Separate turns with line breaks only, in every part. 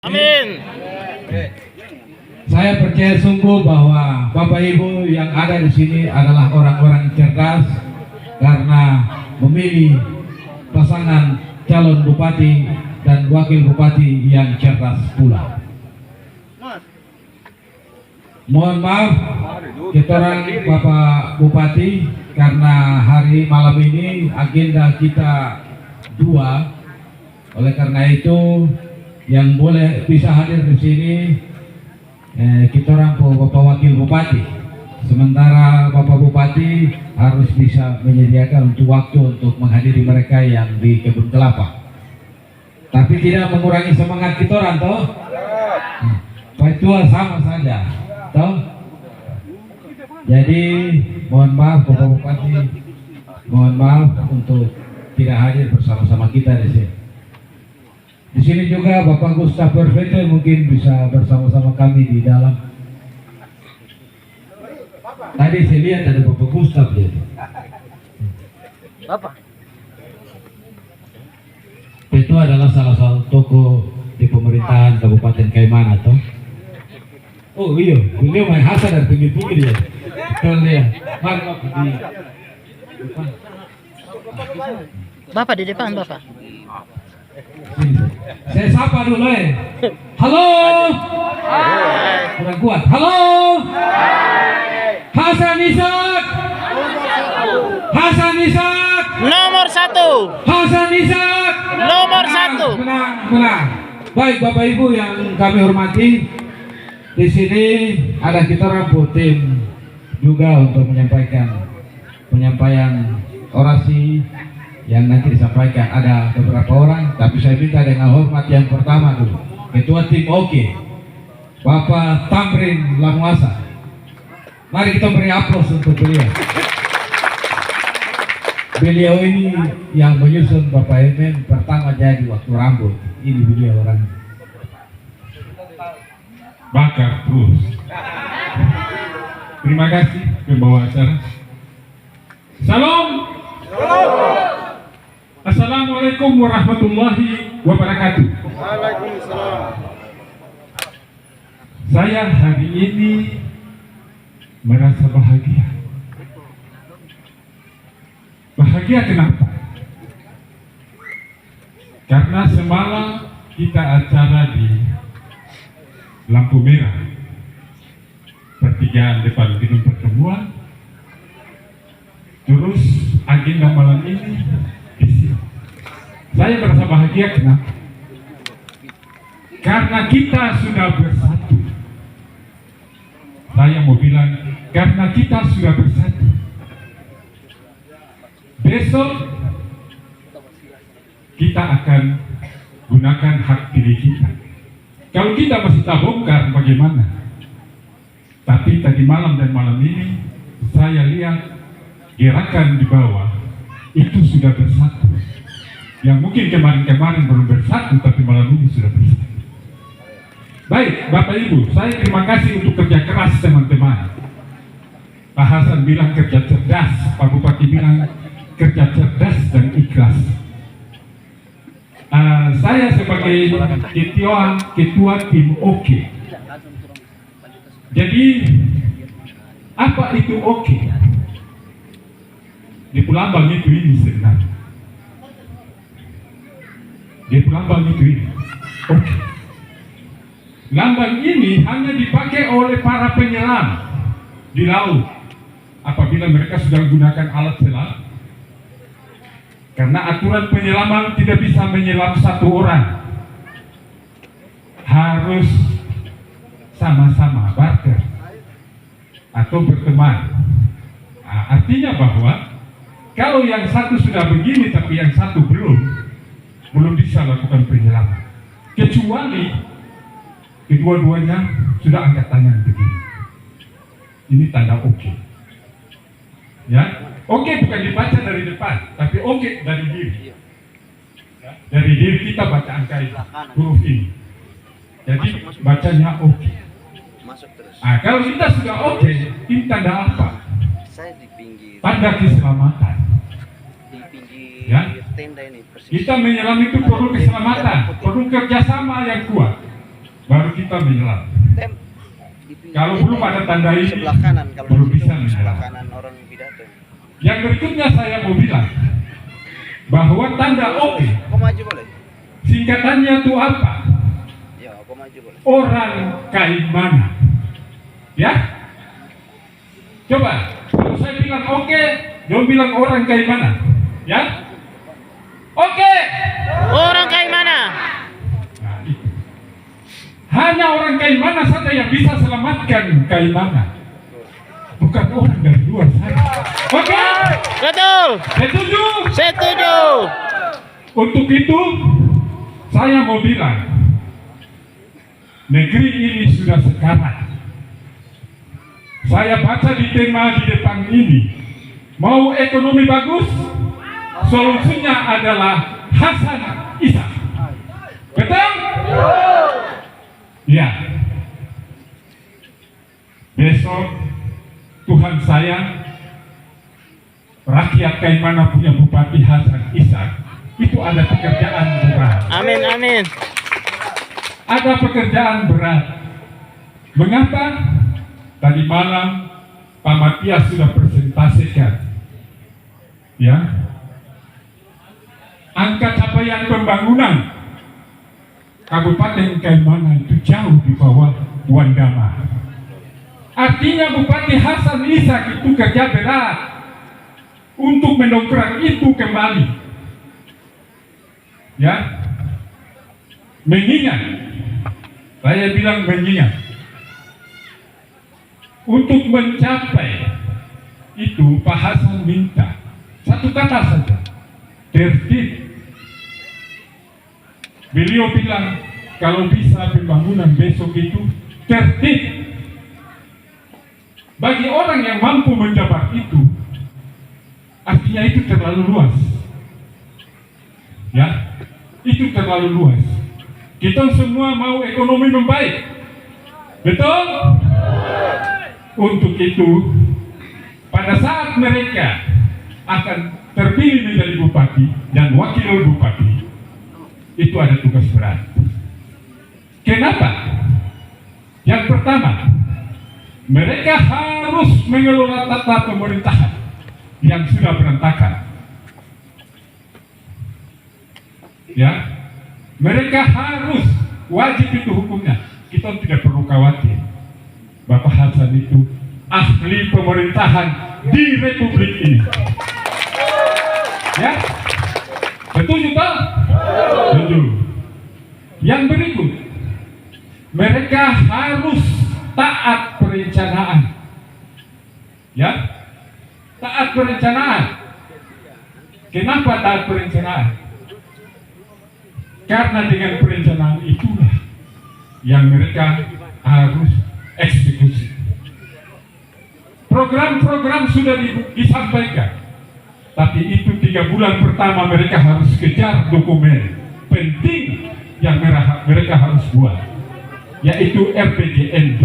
Amin.
Saya percaya sungguh bahwa Bapak Ibu yang ada di sini adalah orang-orang cerdas karena memilih pasangan calon bupati dan wakil bupati yang cerdas pula. Mohon maaf kita orang Bapak Bupati karena hari malam ini agenda kita dua. Oleh karena itu yang boleh bisa hadir di sini kita orang Bapak Wakil Bupati. Sementara Bapak Bupati harus bisa menyediakan untuk waktu untuk menghadiri mereka yang di kebun kelapa. Tapi tidak mengurangi semangat kita orang toh. Pak Tua sama saja, toh. Jadi mohon maaf Bapak Bupati, mohon maaf untuk tidak hadir bersama-sama kita di sini. Di sini juga Bapak Gustaf Perfetto mungkin bisa bersama-sama kami di dalam. Tadi saya lihat ada Bapak Gustaf dia.
Bapak.
Itu adalah salah satu tokoh di pemerintahan Kabupaten Kaimana toh. Oh iya, beliau main Hasan dari pinggir-pinggir ya. Betul dia. Mari Bapak di depan.
Bapak di depan, Bapak.
Saya sapa dulu Halo. Kurang kuat. Halo. Hasan Ishak. Hasan Ishak.
Nomor 1.
Hasan Ishak.
Nomor 1.
Menang. Baik Bapak Ibu yang kami hormati, di sini ada kita rampung tim juga untuk penyampaian orasi yang nanti disampaikan. Ada beberapa orang, tapi saya minta dengan hormat yang pertama dulu Ketua Tim Oke, Bapak Tamrin Lamuasa. Mari kita beri aplaus untuk beliau. Beliau ini yang menyusun Bapak Emen pertama jadi waktu rambut. Ini beliau orang
bakar terus. Terima kasih pembawa acara. Salam. Assalamualaikum warahmatullahi wabarakatuh.
Waalaikumsalam.
Saya hari ini merasa bahagia. Bahagia kenapa? Karena semalam kita acara di lampu merah pertigaan depan gedung pertemuan. Terus agenda malam ini di sini. Saya merasa bahagia kenapa? Karena kita sudah bersatu. Saya mau bilang karena kita sudah bersatu. Besok kita akan gunakan hak pilih kita. Kalau kita masih tak bongkar bagaimana? Tapi tadi malam dan malam ini saya lihat gerakan di bawah itu sudah bersatu. Yang mungkin kemarin-kemarin belum bersatu, tapi malam ini sudah bersatu. Baik, Bapak Ibu, saya terima kasih untuk kerja keras teman-teman. Pak Hasan bilang kerja cerdas, Pak Bupati bilang kerja cerdas dan ikhlas. Saya sebagai ketua tim Oke. Jadi apa itu Oke? Di Pulambang itu ini sebenarnya. Di Pulambang itu ini. Oke. Lambang ini hanya dipakai oleh para penyelam di laut apabila mereka sudah menggunakan alat selam. Karena aturan penyelaman tidak bisa menyelam satu orang, harus sama-sama barter atau berteman. Nah, artinya bahwa kalau yang satu sudah begini tapi yang satu belum bisa lakukan penyelaman, kecuali kedua-duanya sudah angkat tangan begini. Ini tanda oke. Ya, oke bukan dibaca dari depan, tapi oke dari diri. Ya, dari diri kita baca angka itu, huruf ini. Jadi bacanya oke. Nah, kalau kita sudah oke, ini tanda apa? Tanda keselamatan. Ya,
tenda ini persis.
kita menyelam itu perlu keselamatan, perlu kerjasama yang kuat. baru kita menyelam. Kalau belum ada tanda ini,
sebelah kanan, kalau
belum
di situ,
bisa
sebelah
menyelam.
kanan orang yang pidato.
Yang berikutnya saya mau bilang bahwa tanda OP
Kau maju boleh?
singkatannya itu apa?
Ya, kau maju boleh.
Orang Kaimana. Ya? Coba, kalau saya bilang oke, jangan bilang orang Kaimana. Ya? Oke.
Orang kayak mana?
Nah, itu. Hanya orang Kaimana saja yang bisa selamatkan Kaimana. Bukan orang dari luar sana. Oke?
Betul.
Setuju?
Setuju.
Untuk itu, saya mau bilang, negeri ini sudah sekarat. Saya baca di tema di depan ini, mau ekonomi bagus, solusinya adalah Hasan Ishak. Betul? Ya. Besok Tuhan sayang, rakyat Kaimana punya Bupati Hasan Ishak. Itu ada pekerjaan berat.
Amin, amin.
Ada pekerjaan berat. Mengapa? Tadi malam Pak Matias sudah presentasikan, ya, angka capaian pembangunan Kabupaten Kaimana itu jauh di bawah Wandama. Artinya Bupati Hasan Ishak itu kerja berat untuk mendongkrak itu kembali. Ya, mengingat, saya bilang mengingat, untuk mencapai itu Pak Hasan minta satu kata saja, tertib. Beliau bilang kalau bisa pembangunan besok itu tertib. Bagi orang yang mampu menjabat itu, artinya itu terlalu luas. Ya, itu terlalu luas. Kita semua mau ekonomi membaik, betul? Untuk itu, pada saat mereka akan terpilih menjadi bupati dan wakil bupati, itu ada tugas berat. Kenapa? Yang pertama, mereka harus mengelola tata pemerintahan yang sudah berantakan. Ya, mereka harus, wajib itu hukumnya. Kita tidak perlu khawatir. Bapak Hasan itu ahli pemerintahan di Republik ini. Ya, betul juga? Betul. Yang berikut, mereka harus taat perencanaan. Ya, taat perencanaan. Kenapa taat perencanaan? Karena dengan perencanaan itulah yang mereka harus eksekusi. Program-program sudah disampaikan, tapi itu 3 bulan pertama mereka harus kejar dokumen penting yang mereka harus buat, yaitu RPJMD.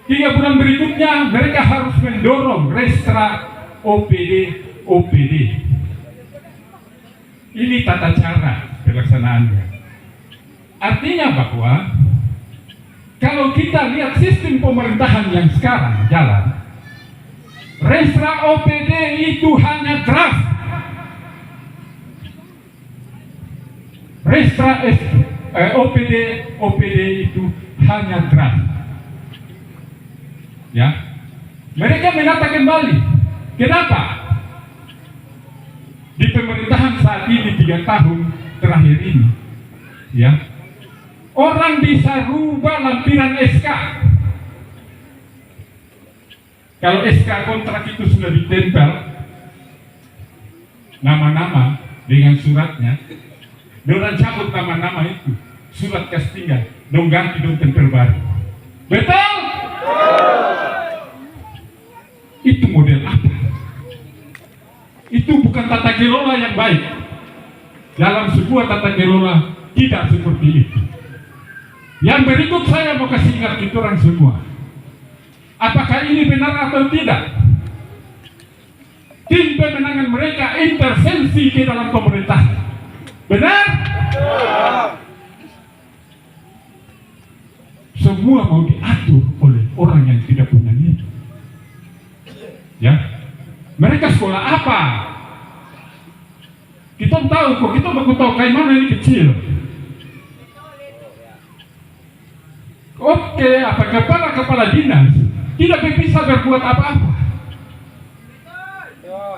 3 bulan berikutnya mereka harus mendorong restra OPD. Ini tata cara pelaksanaannya. Artinya bahwa kalau kita lihat sistem pemerintahan yang sekarang jalan, restra OPD itu hanya draft. Restra OPD itu hanya draft. Ya, mereka menata kembali. Kenapa? Di pemerintahan saat ini 3 tahun terakhir ini, ya, orang bisa rubah lampiran SK. Kalau SK kontrak itu sudah ditempel nama-nama dengan suratnya, orang cabut nama-nama itu, surat kas tinggal, dong ganti dong tempel baru. Betul? Itu model apa? Itu bukan tata kelola yang baik. Dalam sebuah tata kelola tidak seperti itu. Yang berikut saya mau kasih ingat kita orang semua. Apakah ini benar atau tidak? Tim pemenangan mereka intervensi ke dalam pemerintahan. Benar? semua mau diatur oleh orang yang tidak punya nilai. Ya, mereka sekolah apa? Kita tahu kok, kita baru tahu kayak mana ini kecil. Oke, apa kepala dinas tidak bisa berbuat apa-apa.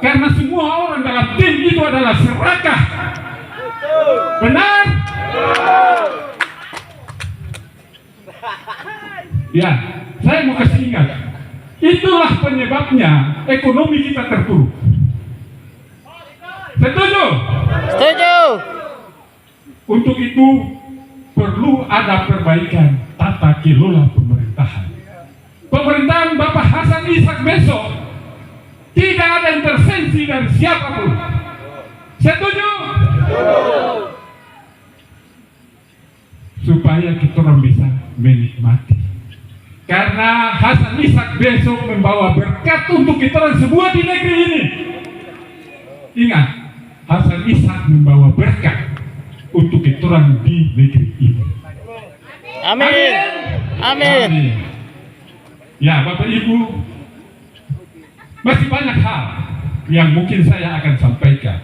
Karena semua orang dalam tim itu adalah serakah. Benar? Ya, saya mau kasih ingat. Itulah penyebabnya ekonomi kita terpuruk. Setuju?
Setuju.
Untuk itu perlu ada perbaikan tata kelola pemerintahan. Pemerintahan Bapak Hasan Ishak besok tidak ada intervensi dari siapapun. Setuju? Supaya kita orang bisa menikmati. Karena Hasan Ishak besok membawa berkat untuk kita orang semua di negeri ini. Ingat, Hasan Ishak membawa berkat untuk kita orang di negeri ini.
Amin. Amin.
Ya, Bapak Ibu, masih banyak hal yang mungkin saya akan sampaikan.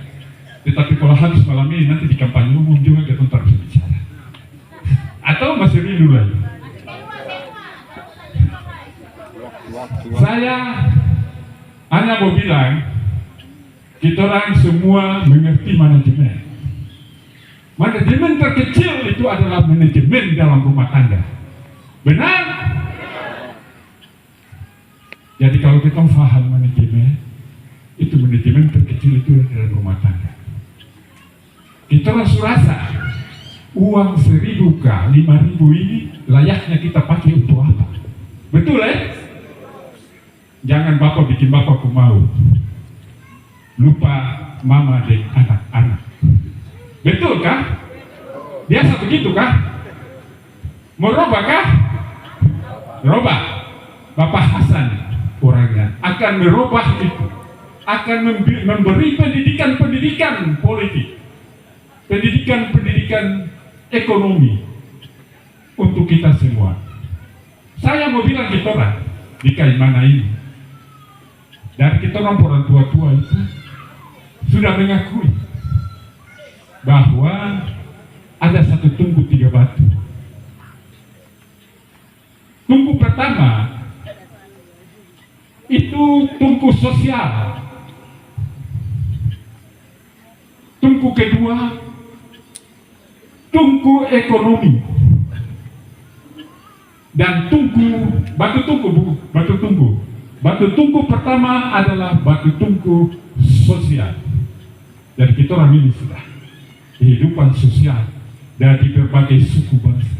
Tetapi kalau habis malam ini nanti di kampanye umum juga kita harus bicara. Atau masih rindu lagi? Saya hanya mau bilang, kita orang semua mengerti manajemen. Manajemen terkecil itu adalah manajemen dalam rumah tangga. Benar? Jadi kalau kita paham manajemen, itu manajemen terkecil itu dalam rumah tangga. Kita langsung rasa uang 1.000 ke 5.000 ini layaknya kita pakai untuk apa? Betul Jangan bapak bikin bapak mau lupa mama dan anak-anak. Betul kah? Biasa begitu kah? Mau robah kah? Robah. Bapak Hasan orangnya akan merubah itu, akan memberi pendidikan politik, pendidikan ekonomi untuk kita semua. Saya mau bilang kita orang di Kaimana ini, dan kita orang tua itu sudah mengakui bahwa ada satu tungku 3 batu. Tungku pertama itu tungku sosial. Tungku kedua tungku ekonomi. Dan batu tungku pertama adalah batu tungku sosial. Dan kita orang ini sudah kehidupan sosial dari berbagai suku bangsa.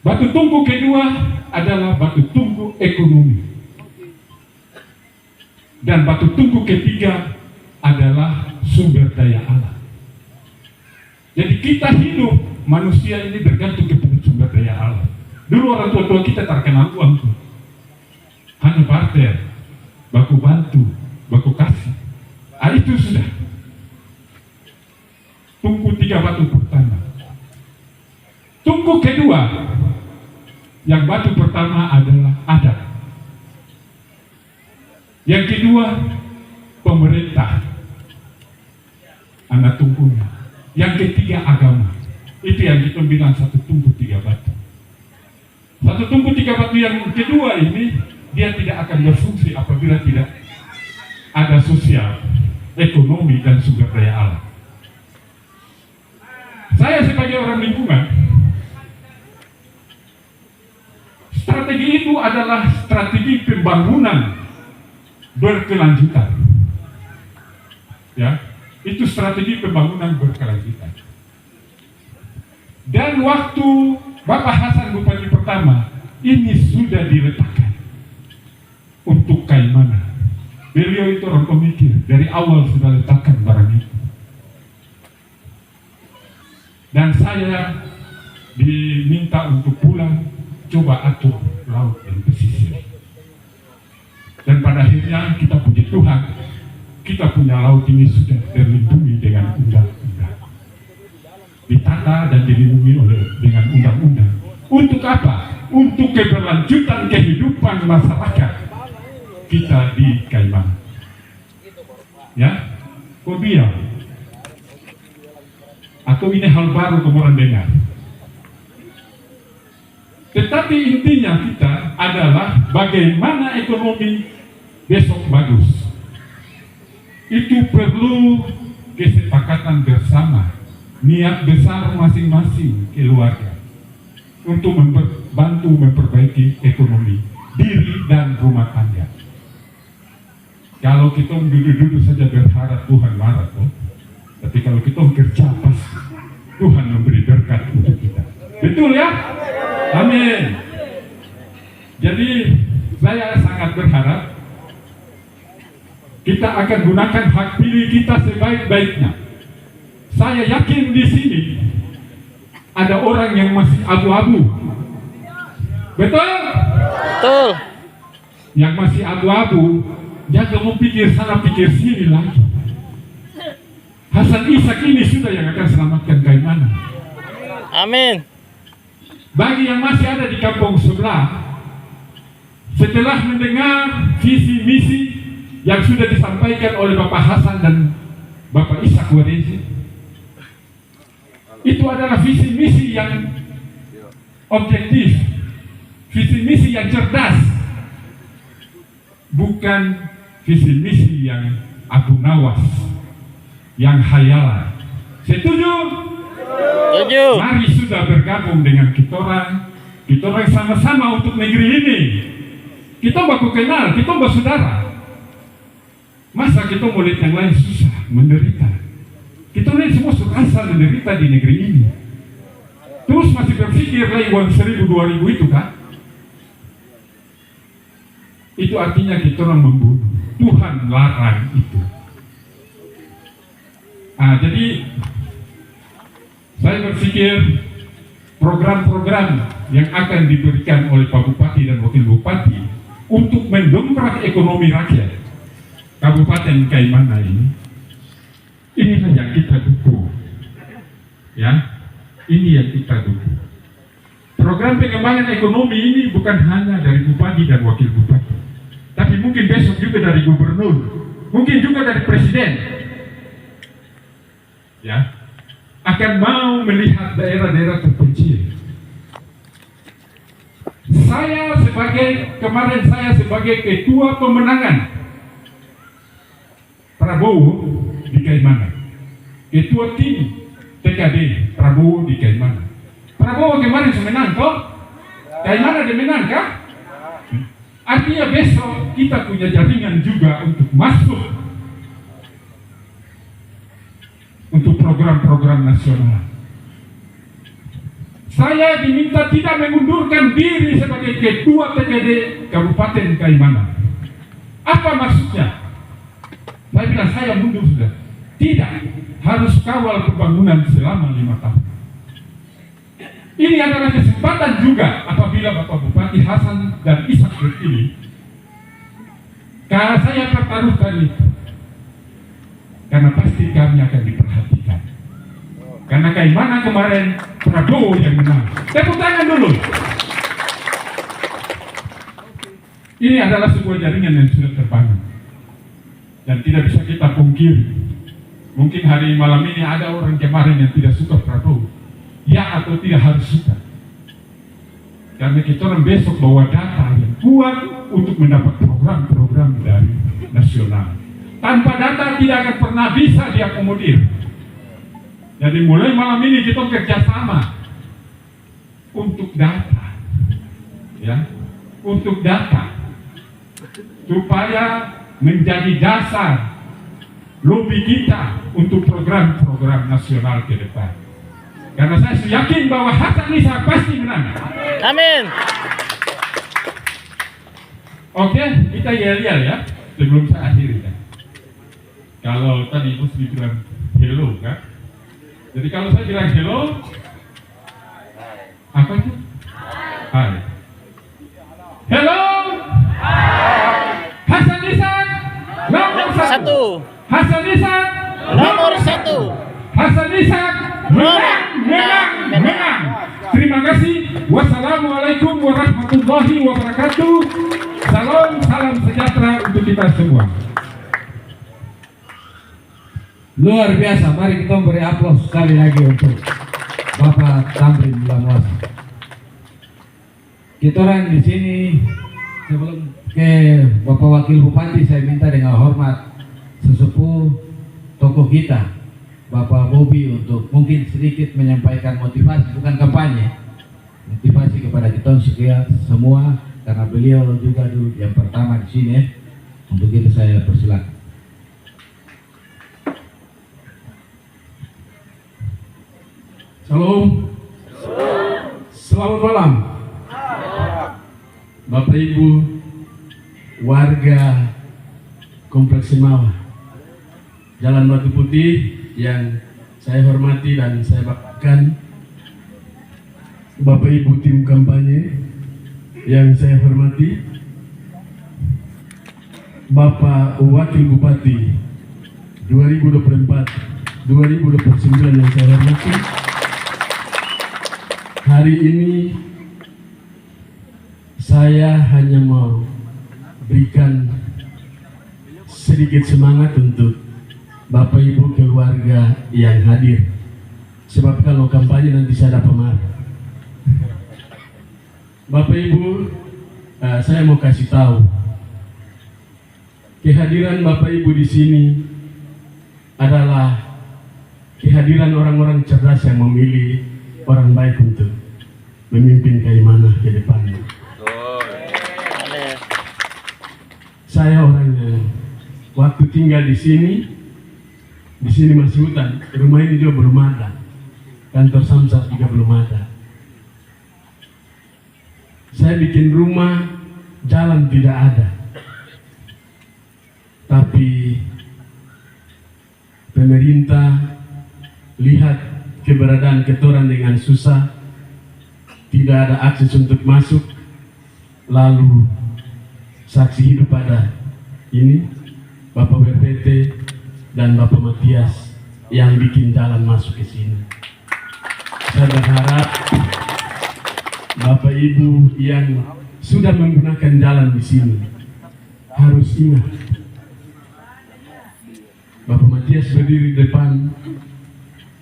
Batu tungku kedua adalah batu tungku ekonomi. Dan batu tungku ketiga adalah sumber daya alam. Jadi kita hidup, manusia ini bergantung kepada sumber daya alam. Dulu orang tua kita terkenal uang tuh. Hanya barter, baku bantu, baku kasih. Itu sudah. Tungku 3 batu pertama. Tungku kedua, yang batu pertama adalah adat. Yang kedua, pemerintah. Anak tungkunya. Yang ketiga, agama. Itu yang kita bilang satu tungku 3 batu. Satu tungku 3 batu yang kedua ini, dia tidak akan berfungsi apabila tidak ada sosial, ekonomi, dan sumber daya alam. Saya sebagai orang lingkungan, strategi itu adalah strategi pembangunan berkelanjutan. Ya, itu strategi pembangunan berkelanjutan. Dan waktu Bapak Hasan Bupati pertama, ini sudah diletakkan untuk Kaimana. Beliau itu orang pemikir, dari awal sudah letakkan barang itu. Dan saya diminta untuk pulang, coba atur laut dan pesisir. Dan pada akhirnya kita puji Tuhan, kita punya laut ini sudah terlindungi dengan undang-undang. Ditata dan dilindungi dengan undang-undang. Untuk apa? Untuk keberlanjutan kehidupan masyarakat kita di Kalimantan. Ya, kok biar? Atau ini hal baru kamu orang dengar? Tetapi intinya kita adalah bagaimana ekonomi besok bagus. Itu perlu kesepakatan bersama, niat besar masing-masing keluarga untuk membantu memperbaiki ekonomi diri dan rumah tangga. Kalau kita duduk-duduk saja berharap Tuhan marah, toh. Tapi kalau kita kerja pasti Tuhan memberi berkat untuk kita. Betul ya? Amin. Jadi saya sangat berharap kita akan gunakan hak pilih kita sebaik-baiknya. Saya yakin di sini ada orang yang masih abu-abu. Betul?
Betul.
Yang masih abu-abu, jangan mau pikir sana pikir sini lagi. Hasan Ishak ini sudah yang akan selamatkan Kalimantan.
Amin.
Bagi yang masih ada di kampung sebelah, setelah mendengar visi misi yang sudah disampaikan oleh Bapak Hasan dan Bapak Ishak Warezi, itu adalah visi misi yang objektif, visi misi yang cerdas, bukan visi misi yang abu nawas, yang hayalan. Setuju?
Setuju.
Mari sudah bergabung dengan kita orang sama-sama untuk negeri ini. Kita baku kenal, kita bersaudara. Masa kita mau lihat yang lain susah, menderita? Kita lihat semua serasa menderita di negeri ini. Terus masih berpikir lagi uang 1.000, 2.000 itu kan? Itu artinya kita orang membunuh. Tuhan larang itu. Jadi saya berpikir program-program yang akan diberikan oleh Pak Bupati dan Wakil Bupati untuk mendongkrak ekonomi rakyat Kabupaten Kalimantan inilah yang kita dukung. Ya, ini yang kita dukung. Program pengembangan ekonomi ini bukan hanya dari Bupati dan Wakil Bupati, tapi mungkin besok juga dari Gubernur, mungkin juga dari Presiden. Ya, akan mau melihat daerah-daerah terpencil. Kemarin saya sebagai ketua pemenangan Prabowo di Kalimantan, ketua tim TKD Prabowo di Kalimantan. Prabowo kemarin menang toh? Kalimantan dia menang kah? Artinya besok kita punya jaringan juga untuk masuk untuk program-program nasional. Saya diminta tidak mengundurkan diri sebagai ketua TKD Kabupaten Kalimantan. Apa maksudnya? Saya bilang saya mundur sudah. Tidak, harus kawal pembangunan selama 5 tahun. Ini adalah kesempatan juga apabila Bapak Bupati Hasan dan Ishak terpilih. Karena saya pertaruhkan itu. Karena pasti kami akan diperhatikan. Karena Kalimantan kemarin Prabowo yang menang. Tepuk tangan dulu. Ini adalah sebuah jaringan yang sudah terbangun dan tidak bisa kita pungkiri. Mungkin hari malam ini ada orang kemarin yang tidak suka Prabowo, ya atau tidak harus suka. Karena kita orang besok bawa data yang kuat untuk mendapat program-program dari nasional. Tanpa data tidak akan pernah bisa diakomodir. Jadi mulai malam ini kita kerjasama untuk data, ya, untuk data, supaya menjadi dasar lobby kita untuk program-program nasional ke depan. Karena saya yakin bahwa Hasan Ishak pasti menang.
Amin.
Oke, kita yel-yel ya sebelum saya akhiri ya. Kalau tadi Ibu bilang hello kan? Jadi kalau saya bilang hello, apa itu? Hai. Hello. Hasan Ishak nomor 1. Hasan Ishak
Nomor 1.
Hasan Ishak menang. Terima kasih. Wassalamualaikum warahmatullahi wabarakatuh. Salam sejahtera untuk kita semua.
Luar biasa. Mari kita beri aplaus sekali lagi untuk Bapak Tamrin Lamuasa. Kita orang di sini sebelum ke Bapak Wakil Bupati, saya minta dengan hormat sesepuh tokoh kita Bapak Bobi untuk mungkin sedikit menyampaikan motivasi, bukan kampanye, motivasi kepada kita semua, karena beliau juga dulu yang pertama di sini. Untuk itu saya persilakan.
Shalom. Selamat malam, Bapak Ibu warga Kompleks Semawa Jalan Batu Putih yang saya hormati dan saya banggakan, Bapak Ibu tim kampanye yang saya hormati, Bapak Wakil Bupati 2024-2029 yang saya hormati. Hari ini saya hanya mau berikan sedikit semangat untuk Bapak Ibu keluarga yang hadir. Sebab kalau kampanye nanti saya dapat marah. Bapak Ibu, saya mau kasih tahu, kehadiran Bapak Ibu di sini adalah kehadiran orang-orang cerdas yang memilih orang baik untuk memimpin Kaimana ke depannya. Saya orang yang waktu tinggal di sini masih hutan, rumah ini juga belum ada, kantor Samsat juga belum ada. Saya bikin rumah, jalan tidak ada, tapi pemerintah lihat keberadaan ketoran dengan susah, tidak ada akses untuk masuk, lalu saksi hidup pada ini Bapak WPT dan Bapak Matias yang bikin jalan masuk ke sini. Saya berharap Bapak Ibu yang sudah menggunakan jalan di sini harus ingat, Bapak Matias berdiri di depan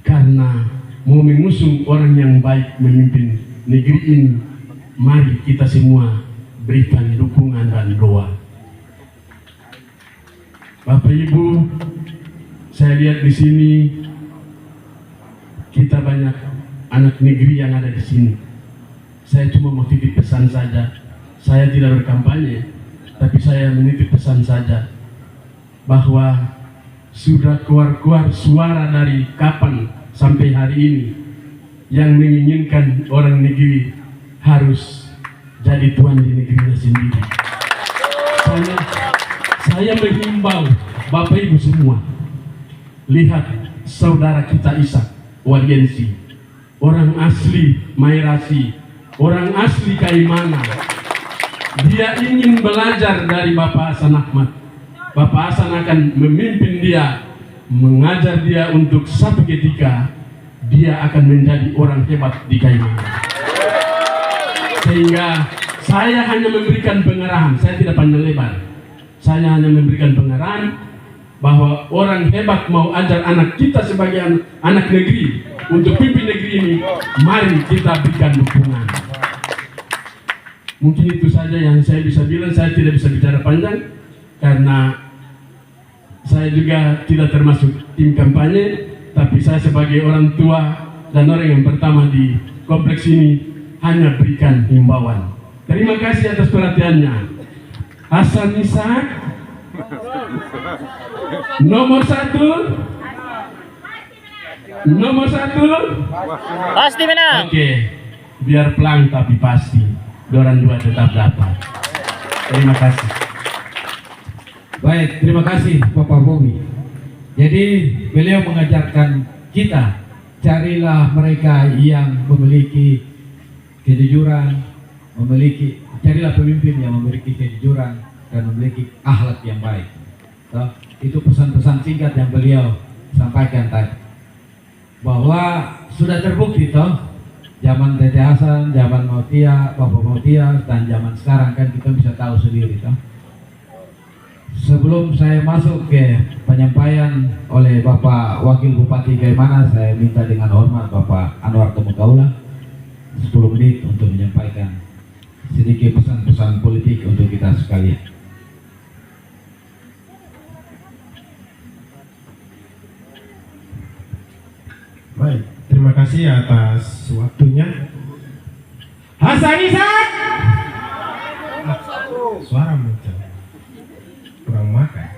karena mau mengusung orang yang baik memimpin negeri ini. Mari kita semua berikan dukungan dan doa. Bapak Ibu, saya lihat di sini kita banyak anak negeri yang ada di sini. Saya cuma mau titip pesan saja. Saya tidak berkampanye, tapi saya menitip pesan saja bahwa sudah keluar suara dari kapan sampai hari ini yang menginginkan orang negeri harus jadi tuan di negerinya sendiri. Saya menghimbau Bapak Ibu semua, lihat saudara kita Ishak Wardiansyah, orang asli Mairasi, orang asli Kaimana. Dia ingin belajar dari Bapak Hasan Ahmad. Bapak Hasan akan memimpin dia, mengajar dia untuk satu ketika dia akan menjadi orang hebat di Kaimana. Sehingga saya hanya memberikan pengarahan, saya tidak panjang lebar. Saya hanya memberikan pengarahan bahwa orang hebat mau ajar anak kita sebagai anak negeri untuk pimpin negeri ini, mari kita berikan dukungan. Mungkin itu saja yang saya bisa bilang. Saya tidak bisa bicara panjang karena saya juga tidak termasuk tim kampanye, tapi saya sebagai orang tua dan orang yang pertama di kompleks ini hanya berikan himbauan. Terima kasih atas perhatiannya. Hasan Ishak nomor 1.
Pasti menang.
Oke, biar pelan tapi pasti. Dorang dua tetap dapat. Terima kasih.
Baik, terima kasih Bapak Bobi. Jadi beliau mengajarkan kita, carilah mereka yang memiliki kejujuran, carilah pemimpin yang memiliki kejujuran dan memiliki akhlak yang baik. Itu pesan-pesan singkat yang beliau sampaikan tadi. Bahwa sudah terbukti zaman Tete Hasan, zaman Mautia, Bapak Mautia, dan zaman sekarang kan kita bisa tahu sendiri toh. Sebelum saya masuk ke penyampaian oleh Bapak Wakil Bupati Kaimana, saya minta dengan hormat Bapak Anwar Temukaula 10 menit untuk menyampaikan sedikit pesan-pesan politik untuk kita sekalian.
Baik, terima kasih atas waktunya. Hasan Ishak. Suara muncul. Kurang makan.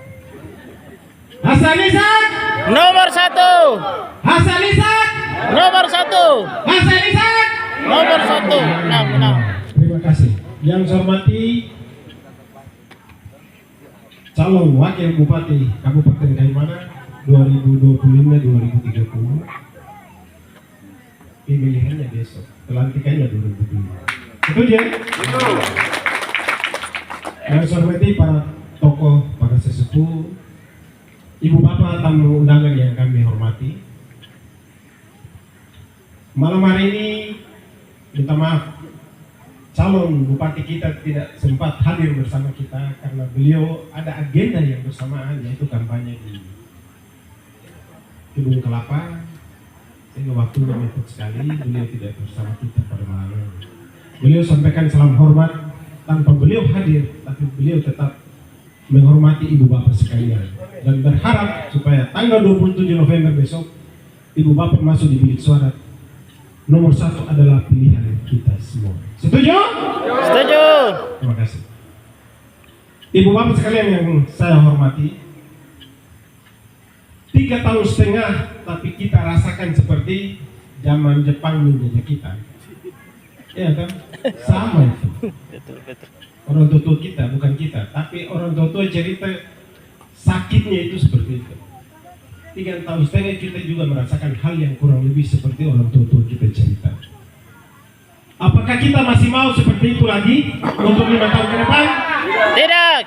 Hasan Ishak.
Nomor 1.
Hasan Ishak.
Nomor 1.
Hasan Ishak.
Nomor 1. Menang.
Terima kasih. Yang saya hormati calon wakil bupati Kabupaten Kaimana 2025-2030. Pemilihannya besok, pelantikannya 2025. Setuju? Yang saya hormati para tokoh, para sesepuh, ibu bapak tamu undangan yang kami hormati. Malam hari ini minta maaf, calon bupati kita tidak sempat hadir bersama kita karena beliau ada agenda yang bersamaan, yaitu kampanye di Kebun Kelapa. Sehingga waktunya mepet sekali, beliau tidak bersama kita pada malam ini. Beliau sampaikan salam hormat tanpa beliau hadir, tapi beliau tetap menghormati ibu bapak sekalian dan berharap supaya tanggal 27 November besok ibu bapak masuk di bilik suara. Nomor 1 adalah pilihan kita semua. Setuju?
Setuju.
Terima kasih. Ibu bapak sekalian yang saya hormati, 3,5 tahun tapi kita rasakan seperti zaman Jepang menjajah kita. Iya kan? Sama itu.
Betul.
Orang tua kita, bukan kita, tapi orang tua cerita sakitnya itu seperti itu. 3,5 tahun kita juga merasakan hal yang kurang lebih seperti orang tua kita cerita. Apakah kita masih mau seperti itu lagi untuk 5 tahun ke depan?
Tidak.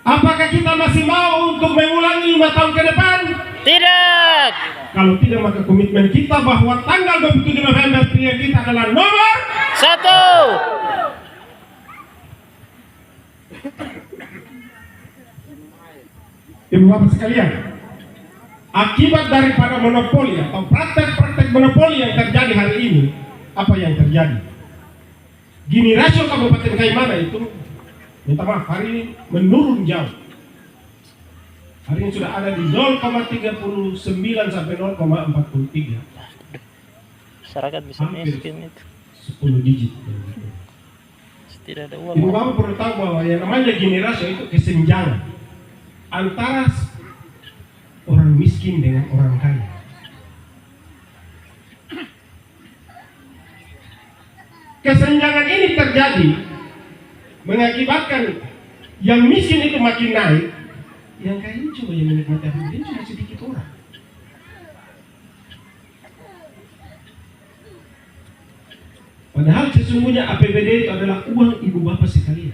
Apakah kita masih mau untuk mengulangi 5 tahun ke depan?
Tidak.
Kalau tidak, maka komitmen kita bahwa tanggal 27 November pilihan kita adalah nomor
1.
Ibu bapak sekalian, akibat daripada monopoli atau praktek-praktek monopoli yang terjadi hari ini, apa yang terjadi? Gini rasio Kabupaten Kaimana itu, minta maaf, hari ini menurun jauh. Hari ini sudah ada di 0,39 sampai 0,43.
Masyarakat bisa
Hampir
miskin itu.
10 digit.
Tidak ada
Ibu
uang.
bapak perlu tahu bahwa yang namanya gini rasio itu kesenjangan antara orang miskin dengan orang kaya. Kesenjangan ini terjadi mengakibatkan yang miskin itu makin naik, yang kaya ini cuma yang menikmati APBD cuma sedikit orang. Padahal sesungguhnya APBD itu adalah uang ibu bapak sekalian.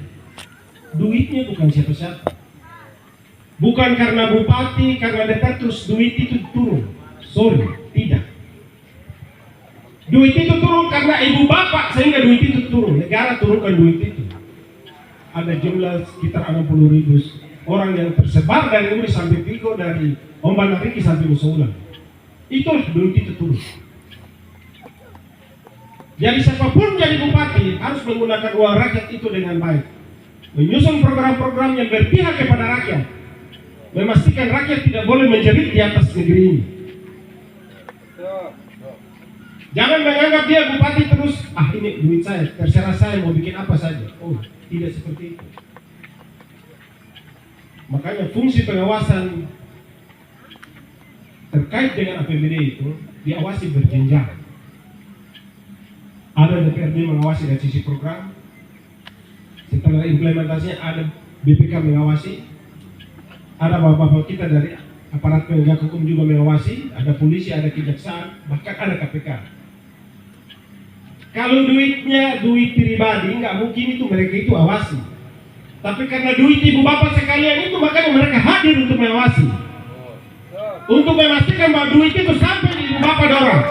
Duitnya bukan siapa-siapa. Bukan karena bupati, karena dekat terus duit itu turun. Sorry, tidak. Duit itu turun karena ibu bapak sehingga duit itu turun. Negara turunkan duit itu. Ada jumlah sekitar 60.000 orang yang tersebar dari Uri sampai Pigo, dari Ombak Nariki sampai Musaulan. Itu duit itu turun. Jadi siapapun jadi bupati harus menggunakan uang rakyat itu dengan baik. Menyusun program-program yang berpihak kepada rakyat. Memastikan rakyat tidak boleh menjerit di atas negeri ini. Jangan menganggap dia bupati terus, ini duit saya, terserah saya mau bikin apa saja. Oh, tidak seperti itu. Makanya fungsi pengawasan terkait dengan APBD itu diawasi berjenjang. Ada DPRD mengawasi dari sisi program. Setelah implementasinya ada BPK mengawasi. Ada bapak-bapak kita dari aparat penegak hukum juga mengawasi. Ada polisi, ada kejaksaan, bahkan ada KPK. Kalau duitnya duit pribadi, nggak mungkin itu mereka itu awasi. Tapi karena duit ibu bapak sekalian itu, makanya mereka hadir untuk mengawasi. Untuk memastikan bahwa duit itu sampai di ibu bapak dorong.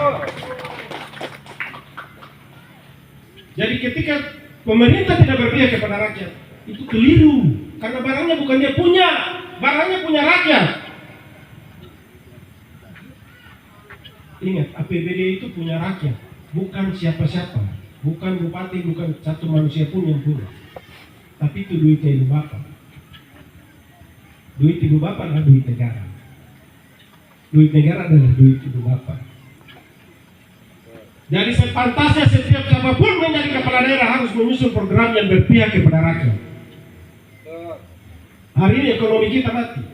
Jadi ketika pemerintah tidak berpihak kepada rakyat, itu keliru. Karena barangnya bukan dia punya, barangnya punya rakyat. Ingat, APBD itu punya rakyat, bukan siapa-siapa, bukan bupati, bukan satu manusia pun yang punya. Tapi itu duitnya ibu bapak. Duit ibu bapak adalah duit negara. Duit negara adalah duit ibu bapak. Jadi sepantasnya setiap siapapun menjadi kepala daerah harus menyusun program yang berpihak kepada rakyat. Hari ini ekonomi kita mati.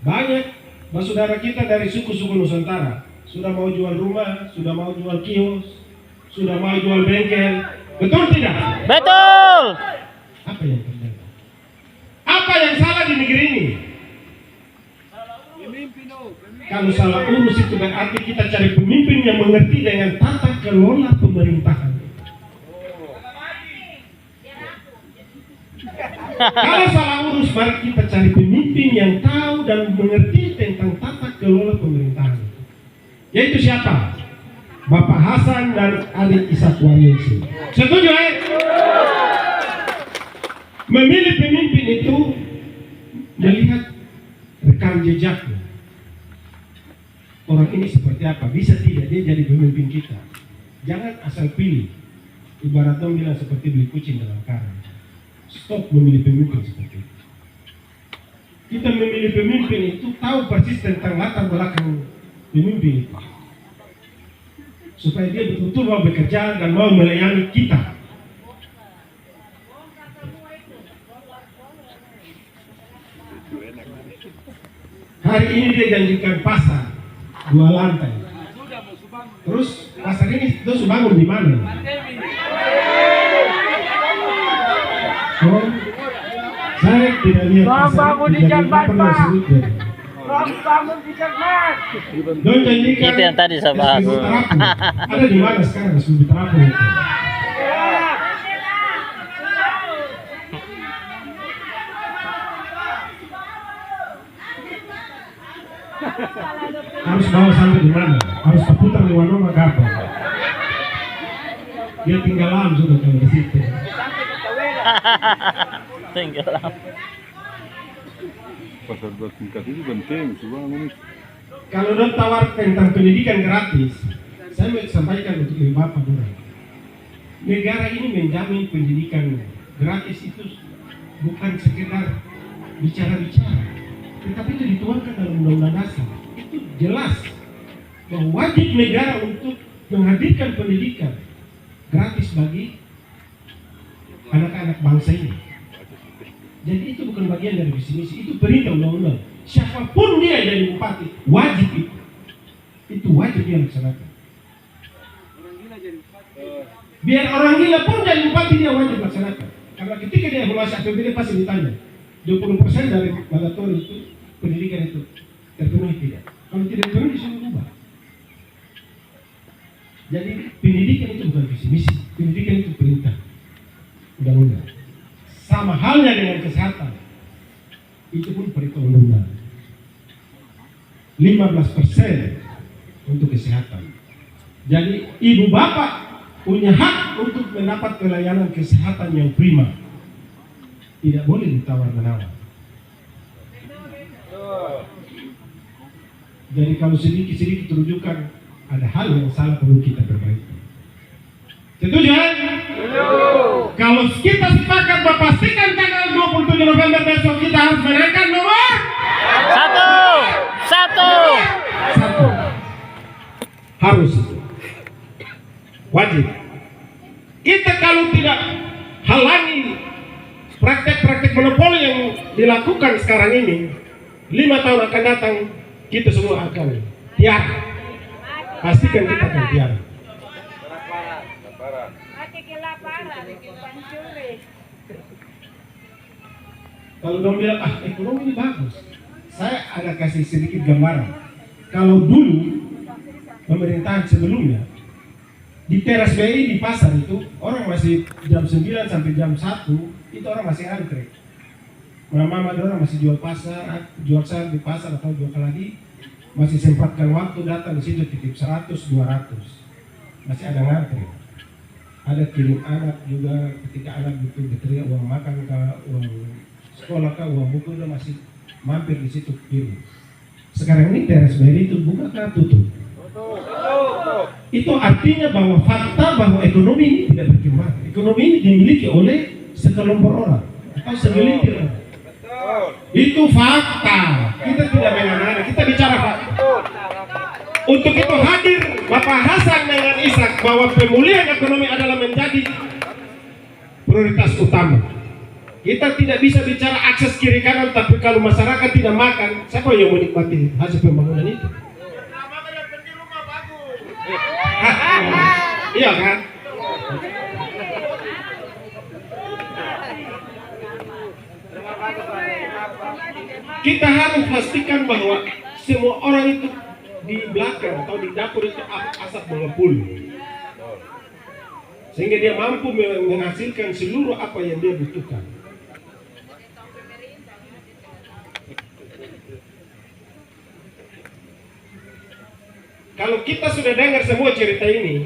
Banyak saudara kita dari suku-suku Nusantara sudah mau jual rumah, sudah mau jual kios, sudah mau jual bengkel. Betul tidak?
Betul.
Apa yang terjadi? Apa yang salah di negeri ini? Kalau salah urus itu berarti kita cari pemimpin yang mengerti dengan tata kelola pemerintahan. Kalau salah urus, mari kita cari pemimpin yang tahu dan mengerti tentang tata kelola pemerintahan. Yaitu siapa? Bapak Hasan dan adik Ishak Wahyusi. Setuju ya? Memilih pemimpin itu melihat rekam jejaknya. Orang ini seperti apa? Bisa tidak dia jadi pemimpin kita? Jangan asal pilih. Ibarat dong bilang seperti beli kucing dalam karung. Stop memilih pemimpin seperti itu. Kita memilih pemimpin itu tahu persis tentang latar belakang pemimpin itu. Supaya dia betul-betul mau bekerja dan mau melayani kita. Hari ini dia janjikan pasar 2 lantai. Terus pasar ini terus bangun di mana? Oh, saya tidak lihat pasar
bangun di Jakarta. Bangun di Jerman.
Don janjikan.
Itu yang tadi saya bahas.
SPBU Terapung. Ada di mana sekarang SPBU Terapung itu? Harus bawa sampai di mana? Harus terputar di Wanoma kapal. Dia tinggalan sudah kalau di situ.
Tenggelam.
Pasar tingkat itu penting, bangun.
Kalau don tawar tentang pendidikan gratis, saya mau sampaikan untuk ibu bapak dulu. Negara ini menjamin pendidikan gratis itu bukan sekedar bicara-bicara, tetapi itu dituangkan dalam undang-undang dasar. Itu jelas bahwa wajib negara untuk menghadirkan pendidikan gratis bagi anak-anak bangsa ini. Jadi itu bukan bagian dari visi misi, itu perintah undang-undang. Siapapun dia jadi bupati, wajib itu. Itu wajib dia laksanakan. Biar orang gila pun jadi bupati dia wajib laksanakan. Karena ketika dia evaluasi APBD pasti ditanya 20% dari mandatori itu pendidikan itu terpenuhi tidak. Kalau tidak terpenuhi disuruh ubah. Jadi pendidikan itu bukan visi misi, pendidikan itu perintah undang-undang. Sama halnya dengan kesehatan, itu pun perintah undang-undang. 15% untuk kesehatan. Jadi ibu bapak punya hak untuk mendapat pelayanan kesehatan yang prima. Tidak boleh ditawar-menawar. Jadi kalau sedikit-sedikit rujukan, ada hal yang salah perlu kita perbaiki. Setuju ya? Kalau kita sepakat pastikan tanggal 27 November besok kita harus menangkan nomor
1.
Harus itu. Wajib. Kita kalau tidak halangi praktek-praktek monopoli yang dilakukan sekarang ini, 5 tahun akan datang kita semua akan tiara. Pastikan kita akan tiara. Kalau dong bilang, ekonomi ini bagus, saya ada kasih sedikit gambaran. Kalau dulu pemerintahan sebelumnya di teras BRI di pasar itu orang masih jam 9 sampai jam 1 itu orang masih antre. Mama orang masih jual pasar, jual sayur di pasar atau jual keladi, masih sempatkan waktu datang di situ titip 100, 200, masih ada ngantri. ada kirim anak juga, ketika anak butuh diterima uang makan kah, uang sekolah kah, uang buku, udah masih mampir di situ kirim. Sekarang ini teras Mary itu buka kah tutup? Itu artinya bahwa fakta bahwa ekonomi ini tidak berkembang. Ekonomi ini dimiliki oleh sekelompok orang atau segelintir orang. Itu fakta. Kita tidak mengenai, kita bicara fakta. Untuk itu hadir Bapak Hasan dengan Ishak bahwa pemulihan ekonomi adalah menjadi prioritas utama. Kita tidak bisa bicara akses kiri kanan, tapi kalau masyarakat tidak makan, siapa yang menikmati hasil pembangunan itu? Iya kan? Kita harus pastikan bahwa semua orang itu di belakang atau di dapur itu asap mengepul, sehingga dia mampu menghasilkan seluruh apa yang dia butuhkan. Kalau kita sudah dengar semua cerita ini,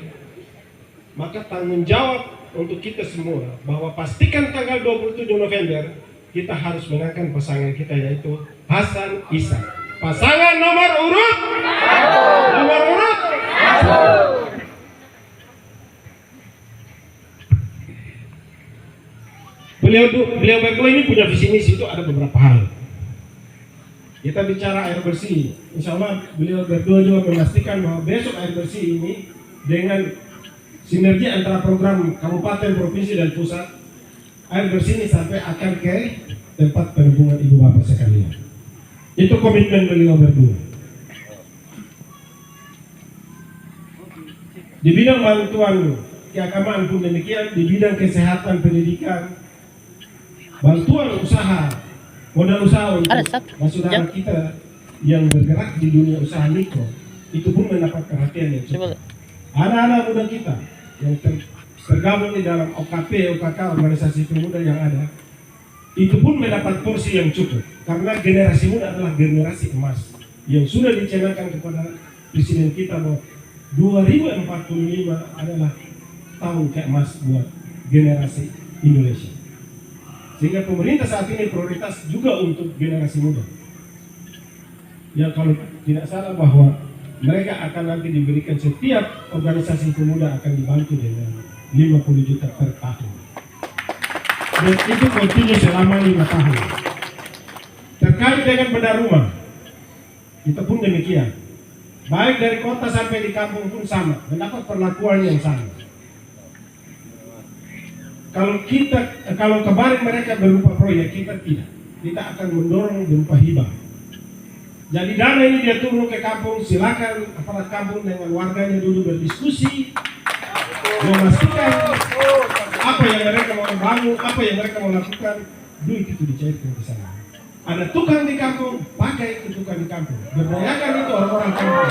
maka tanggung jawab untuk kita semua bahwa pastikan tanggal 27 November kita harus menangkan pasangan kita, yaitu Hasan Ishak. Pasangan nomor urut. Beliau berdua ini punya visi misi, itu ada beberapa hal. Kita bicara air bersih, insya Allah beliau berdua juga memastikan bahwa besok air bersih ini dengan sinergi antara program kabupaten, provinsi, dan pusat, air bersih ini sampai akan ke tempat penampungan ibu bapak sekalian. Itu komitmen beliau berdua. Di bidang bantuan keagamaan pun demikian, di bidang kesehatan, pendidikan, bantuan usaha, modal usaha untuk saudara kita yang bergerak di dunia usaha mikro, itu pun mendapat perhatian yang cukup. Anak-anak muda kita yang tergabung di dalam OKP, OKK, organisasi pemuda yang ada, itu pun mendapat porsi yang cukup. Karena generasi muda adalah generasi emas yang sudah dicanangkan kepada Presiden kita bahwa 2045 adalah tahun keemas buat generasi Indonesia. Sehingga pemerintah saat ini prioritas juga untuk generasi muda. Yang kalau tidak salah bahwa mereka akan nanti diberikan, setiap organisasi pemuda akan dibantu dengan 50 juta per tahun. Dan itu kontinu selama 5 tahun. Terkait dengan bedah rumah, kita pun demikian. Baik dari kota sampai di kampung pun sama, mendapat perlakuan yang sama. Kalau kemarin mereka berupa proyek, kita tidak. Kita akan mendorong berupa hibah. Jadi dana ini dia turun ke kampung, silakan aparat kampung dengan warganya dulu berdiskusi, memastikan apa yang mereka mau bangun, apa yang mereka mau lakukan, duit itu dicairkan ke sana. Ada tukang di kampung, pakai itu tukang di kampung. Berdayakan itu orang-orang kampung.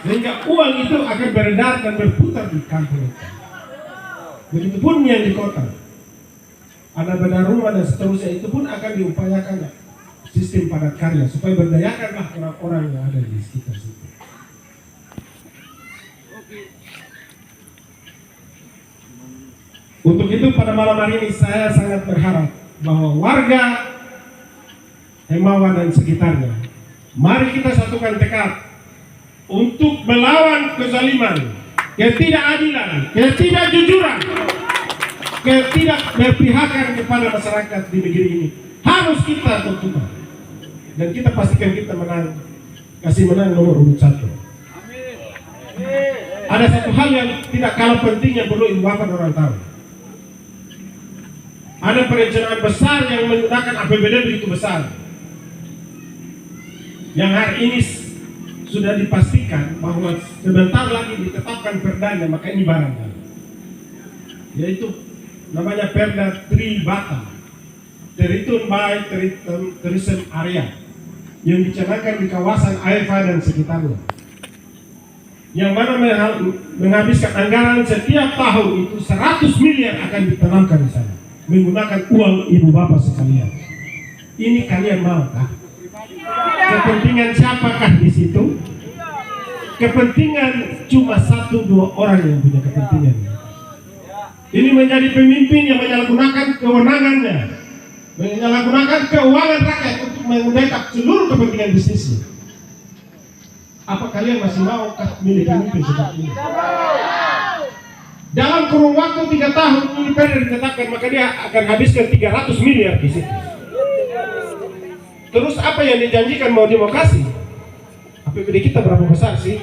Sehingga uang itu akan beredar dan berputar di kampung. Begitupun yang di kota. Ada bedah rumah dan seterusnya, itu pun akan diupayakan sistem padat karya supaya berdayakanlah orang-orang yang ada di sekitar situ. Untuk itu pada malam hari ini saya sangat berharap bahwa warga Hemawan dan sekitarnya, mari kita satukan tekad untuk melawan kezaliman, ketidakadilan, ketidakjujuran, ketidakberpihakan kepada masyarakat di negeri ini. Harus kita tentukan dan kita pastikan kita menang, kasih menang nomor urut 1. Ada satu hal yang tidak kalah penting yang perlu ibu bapak orang tahu. Ada perencanaan besar yang menggunakan APBD begitu besar, yang hari ini sudah dipastikan bahwa sebentar lagi ditetapkan perdanya, maka ini barangkali, yaitu namanya Perda Tribata, Territorial by Tourism Area, yang dicanangkan di kawasan AFA dan sekitarnya, yang mana menghabiskan anggaran setiap tahun itu 100 miliar akan ditanamkan di sana menggunakan uang ibu bapak sekalian. Ini kalian mau kah? Kepentingan siapakah di situ? kepentingan cuma 1-2 orang yang punya kepentingan. Ini menjadi pemimpin yang menyalahgunakan kewenangannya, menyalahgunakan keuangan rakyat untuk membackup seluruh kepentingan bisnisnya. Apa kalian masih mau milih pemimpin seperti ini? Dalam kurun waktu 3 tahun ini Perda ditetapkan, maka dia akan habiskan 300 miliar di situ. Terus apa yang dijanjikan mau kasih? APBD kita berapa besar sih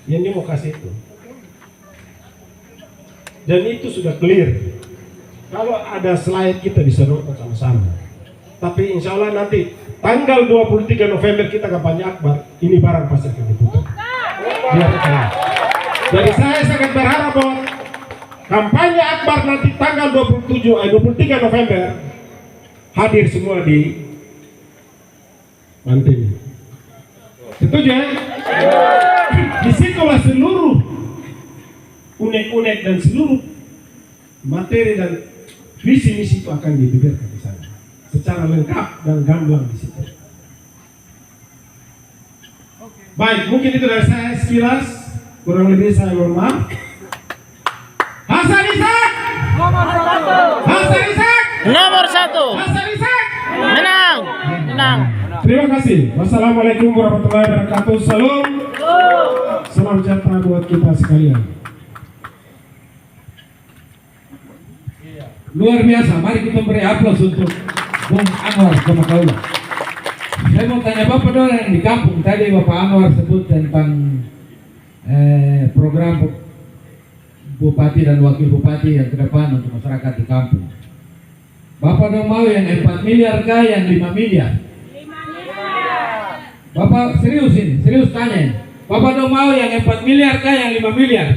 yang dia mau kasih itu? Dan itu sudah clear. Kalau ada slide kita bisa nonton sama-sama. Tapi insya Allah nanti tanggal 23 November kita kampanye akbar, ini barang pasti akan diputar. Biar kalah. Jadi saya sangat berharap bahwa kampanye akbar nanti tanggal 23 November hadir semua di Mantini. Setuju ya? Disitulah seluruh unek-unek dan seluruh materi dan visi misi itu akan dibeberkan di sana secara lengkap dan gamblang di situ. Baik, mungkin itu dari saya sekilas, kurang lebih saya mohon maaf. Hasan Ishak! Hasan Ishak!
Nomor 1.
Hasan Ishak!
Menang. Menang.
Terima kasih. Wassalamualaikum warahmatullahi wabarakatuh. Salam. Salam sejahtera buat kita sekalian.
Luar biasa, mari kita beri aplaus untuk Bung Anwar Komakaula. Saya mau tanya Bapak dong yang di kampung, tadi Bapak Anwar sebut tentang program Bupati dan Wakil Bupati yang ke depan untuk masyarakat di kampung. Bapak dong mau yang 4 miliar kah yang 5 miliar? 5 miliar. Bapak serius ini, serius tanya ini. Bapak dong mau yang 4 miliar kah yang 5 miliar?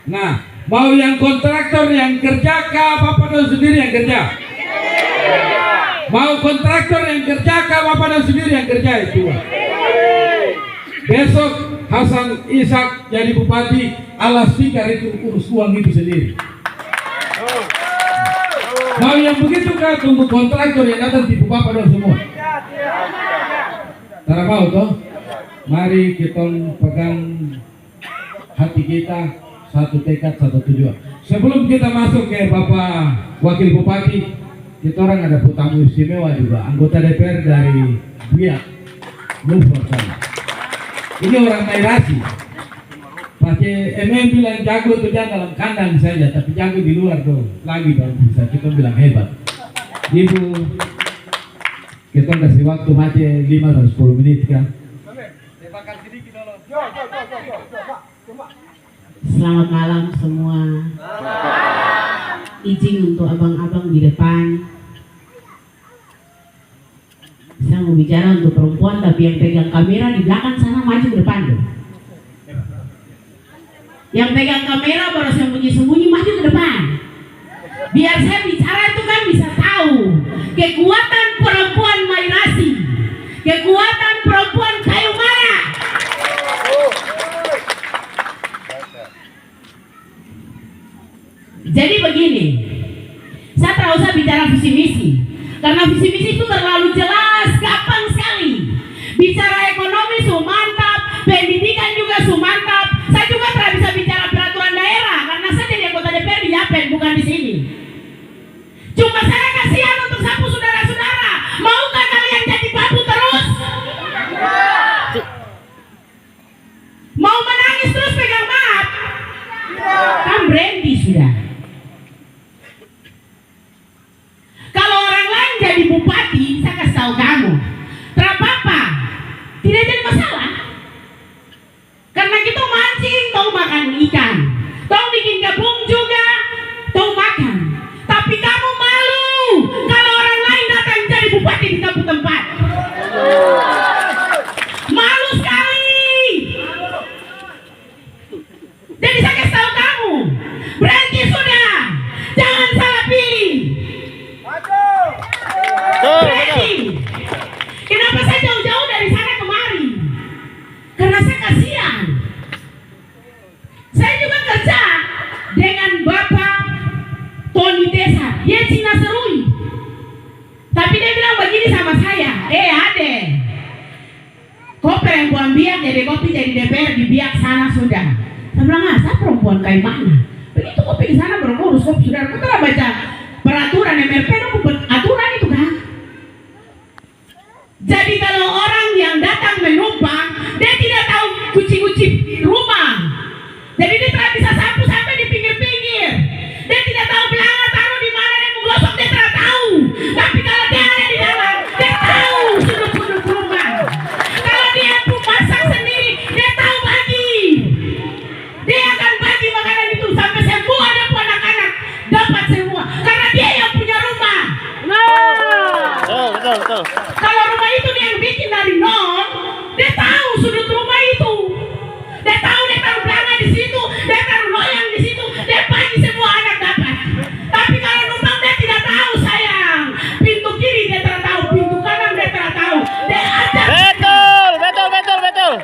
5. Nah, mau yang kontraktor yang kerja kah Bapak dong sendiri yang kerja? Mau kontraktor yang kerja kah Bapak dong sendiri yang kerja itu? Besok Hasan Ishak jadi bupati, alas tikar itu urus uang itu sendiri. Mau yang begitu kah tunggu kontraktor yang datang tipu Bapak dong semua? Tara mau toh? Mari kita pegang hati kita, satu tekad, satu tujuan. Sebelum kita masuk ke Bapak Wakil Bupati, kita orang ada tamu istimewa juga, anggota DPR dari Biak, Luhur. Ini orang Mairasi. Pakai bilang jago itu jangan dalam kandang saja, tapi jago di luar tuh lagi baru bisa kita bilang hebat. Ibu, kita kasih waktu mati 5 atau 10 menit kan?
Selamat malam semua. Izin untuk abang-abang di depan. Saya mau bicara untuk perempuan, tapi yang pegang kamera di belakang sana maju ke depan dong. Yang pegang kamera baru sembunyi-sembunyi maju ke depan. Biar saya bicara itu kan bisa tahu kekuatan perempuan Mairasi, kekuatan perempuan Kayu Mara. Jadi begini, saya tak usah bicara visi misi, karena visi misi itu terlalu jelas, gampang sekali. Bicara ekonomi su mantap, pendidikan juga su mantap. Saya juga tidak bisa bicara peraturan daerah, karena saya jadi anggota DPR di Yapen, bukan di sini. Cuma saya kasihan untuk sapu saudara-saudara. Maukah kalian jadi babu terus? Mau menangis terus pegang maaf? Kan brandy sudah. Kalau orang lain jadi bupati, saya kasih tahu kamu, tidak apa-apa, tidak jadi masalah. Karena kita mancing, tahu makan ikan, tahu bikin gabung juga, tahu makan. Tapi kamu malu kalau orang lain datang jadi bupati di kampung tempat. Malu sekali. Jadi saya kasih tahu kamu, berhenti sudah. jadi DPR di Biak sana sudah. Saya bilang, ah, saya perempuan kayak mana? Begitu kok pergi sana berurus, kok saudara, kok telah baca peraturan MRP, dong, aturan itu kan? Jadi kalau orang yang datang menumpang, dia tidak tahu kunci-kunci rumah. Jadi dia tidak bisa sapu sampai di pinggir-pinggir. Dia tidak tahu belanga taruh di mana, dia menggosok, dia tidak tahu. Tapi kalau dia ada di dalam, dia tahu sudut-sudut rumah. Kalau dia pun masak sendiri, dia tahu bagi. Dia akan bagi makanan itu sampai semua dia pun anak-anak dapat semua. Karena dia yang punya rumah.
Betul.
Kalau rumah itu dia yang bikin dari nol, dia tahu sudut rumah itu. Dia tahu dia taruh belanga di situ, dia taruh loyang di situ, dia bagi semua anak dapat. Tapi kalau numpang dia tidak tahu sayang. Pintu kiri dia tidak tahu, pintu kanan dia tidak tahu. Dia ajar.
Betul.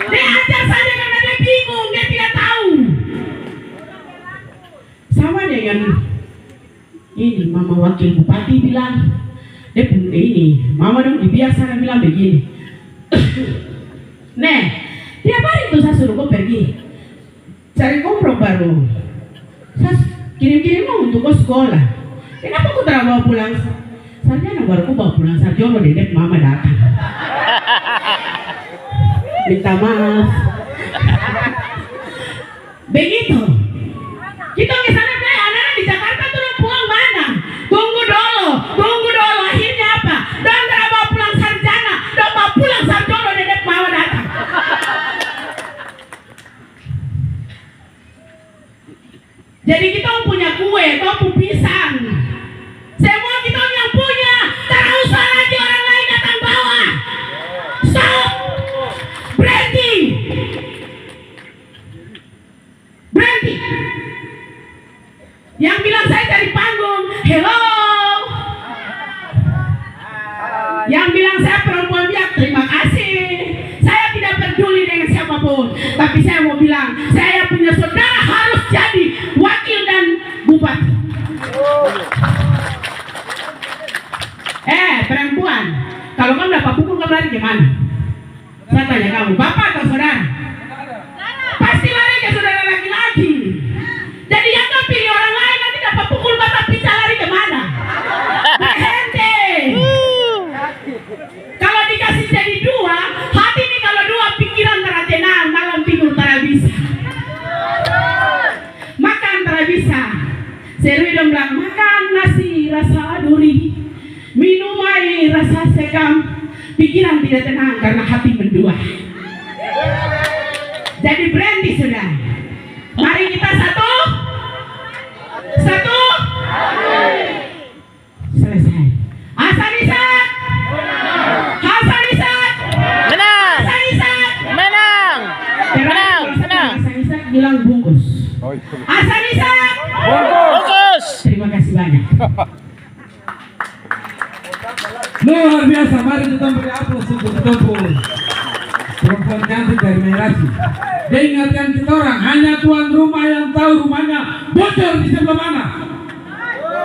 Dia ajar saja karena dia bingung, dia tidak tahu. Sama dengan ini mama wakil bupati bilang, dia pun ini, mama dong dibiasa bilang begini. Nih, tiap hari itu saya suruh kau pergi cari komprok baru. Saya kirim-kirim mau untuk kau sekolah. Kenapa kau tidak bawa pulang? Sarjana baru kau bawa pulang sarjana dedek mama datang. Minta maaf. Begitu. Kita ke sana deh, anak-anak di Jakarta tuh pulang mana? Tunggu dulu. Akhirnya apa? Dan tidak bawa pulang sarjana, dan bawa pulang sarjana dedek mama datang. Jadi kita punya kue, kita punya pisang. Semua kita yang punya. Tak usah lagi orang lain datang bawa. Stop. Berhenti. Yang bilang saya dari panggung, hello. Yang bilang saya perempuan Biak, terima kasih. Saya tidak peduli dengan siapapun. Tapi saya mau bilang, saya punya saudara harus jadi wakil dan bupati. Perempuan, kalau kamu dapat pukul kamu lari kemana? Saya tanya kamu, bapak atau saudara? Pasti lari ke saudara laki-laki. Jadi yang kau pilih orang lain nanti dapat pukul mata pizza, lari kemana? Berhenti. Kalau dikasih jadi dua, hati ini kalau dua pikiran tera tenang, malam tidur tera bisa. Makan tera bisa. Serwi dong bilang, makan nasi rasa duri, minum air rasa sekam, pikiran tidak tenang karena hati mendua. Jadi berhenti sudah. Mari kita satu. Selesai. Hasan Ishak.
Menang.
Hasan Ishak bilang bungkus. Hasan Ishak.
Bungkus.
Terima kasih banyak.
Luar biasa, mari kita beri aplaus untuk betul-betul perempuan cantik dari Merasi. Dia ingatkan kita orang, hanya tuan rumah yang tahu rumahnya bocor di sebelah mana.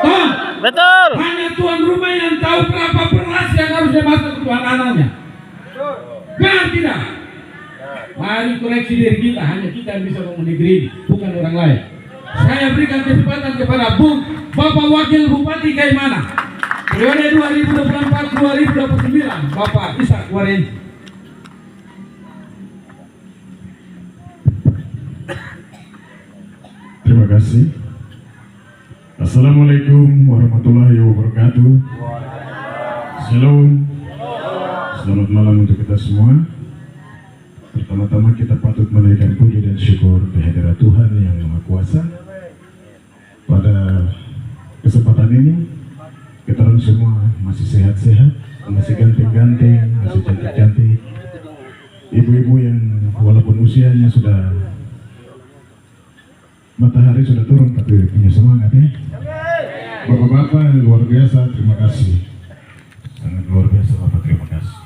Toh?
Betul.
Hanya tuan rumah yang tahu berapa beras yang harus dimasak untuk anak-anaknya. Benar tidak? Mari koreksi diri kita, hanya kita yang bisa bangun negeri ini, bukan orang lain. Saya berikan kesempatan kepada Bapak Wakil Bupati Kaimana periode 2024-2029, Bapak Ishak Warenzi.
Terima kasih. Assalamualaikum warahmatullahi wabarakatuh. Shalom. Selamat malam untuk kita semua. Pertama-tama kita patut menaikkan puji dan syukur kehadirat Tuhan yang Maha Kuasa. Pada kesempatan ini kita orang semua masih sehat-sehat, masih ganteng-ganteng, masih cantik-cantik. Ibu-ibu yang walaupun usianya sudah, matahari sudah turun tapi punya semangat ya. Bapak-bapak luar biasa, terima kasih. Sangat luar biasa Bapak, terima kasih.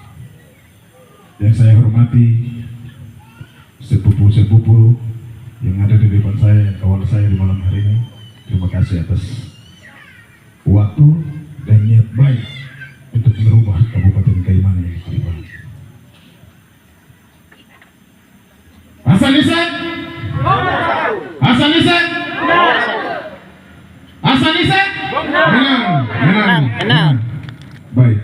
Yang saya hormati sepupu-sepupu yang ada di depan saya, yang kawal saya di malam hari ini, terima kasih atas waktu dan niat baik untuk merubah Kabupaten Kaimana yang terbaik.
Hasan Isan? Hasan Isan? Hasan Isan?
Menang.
Baik.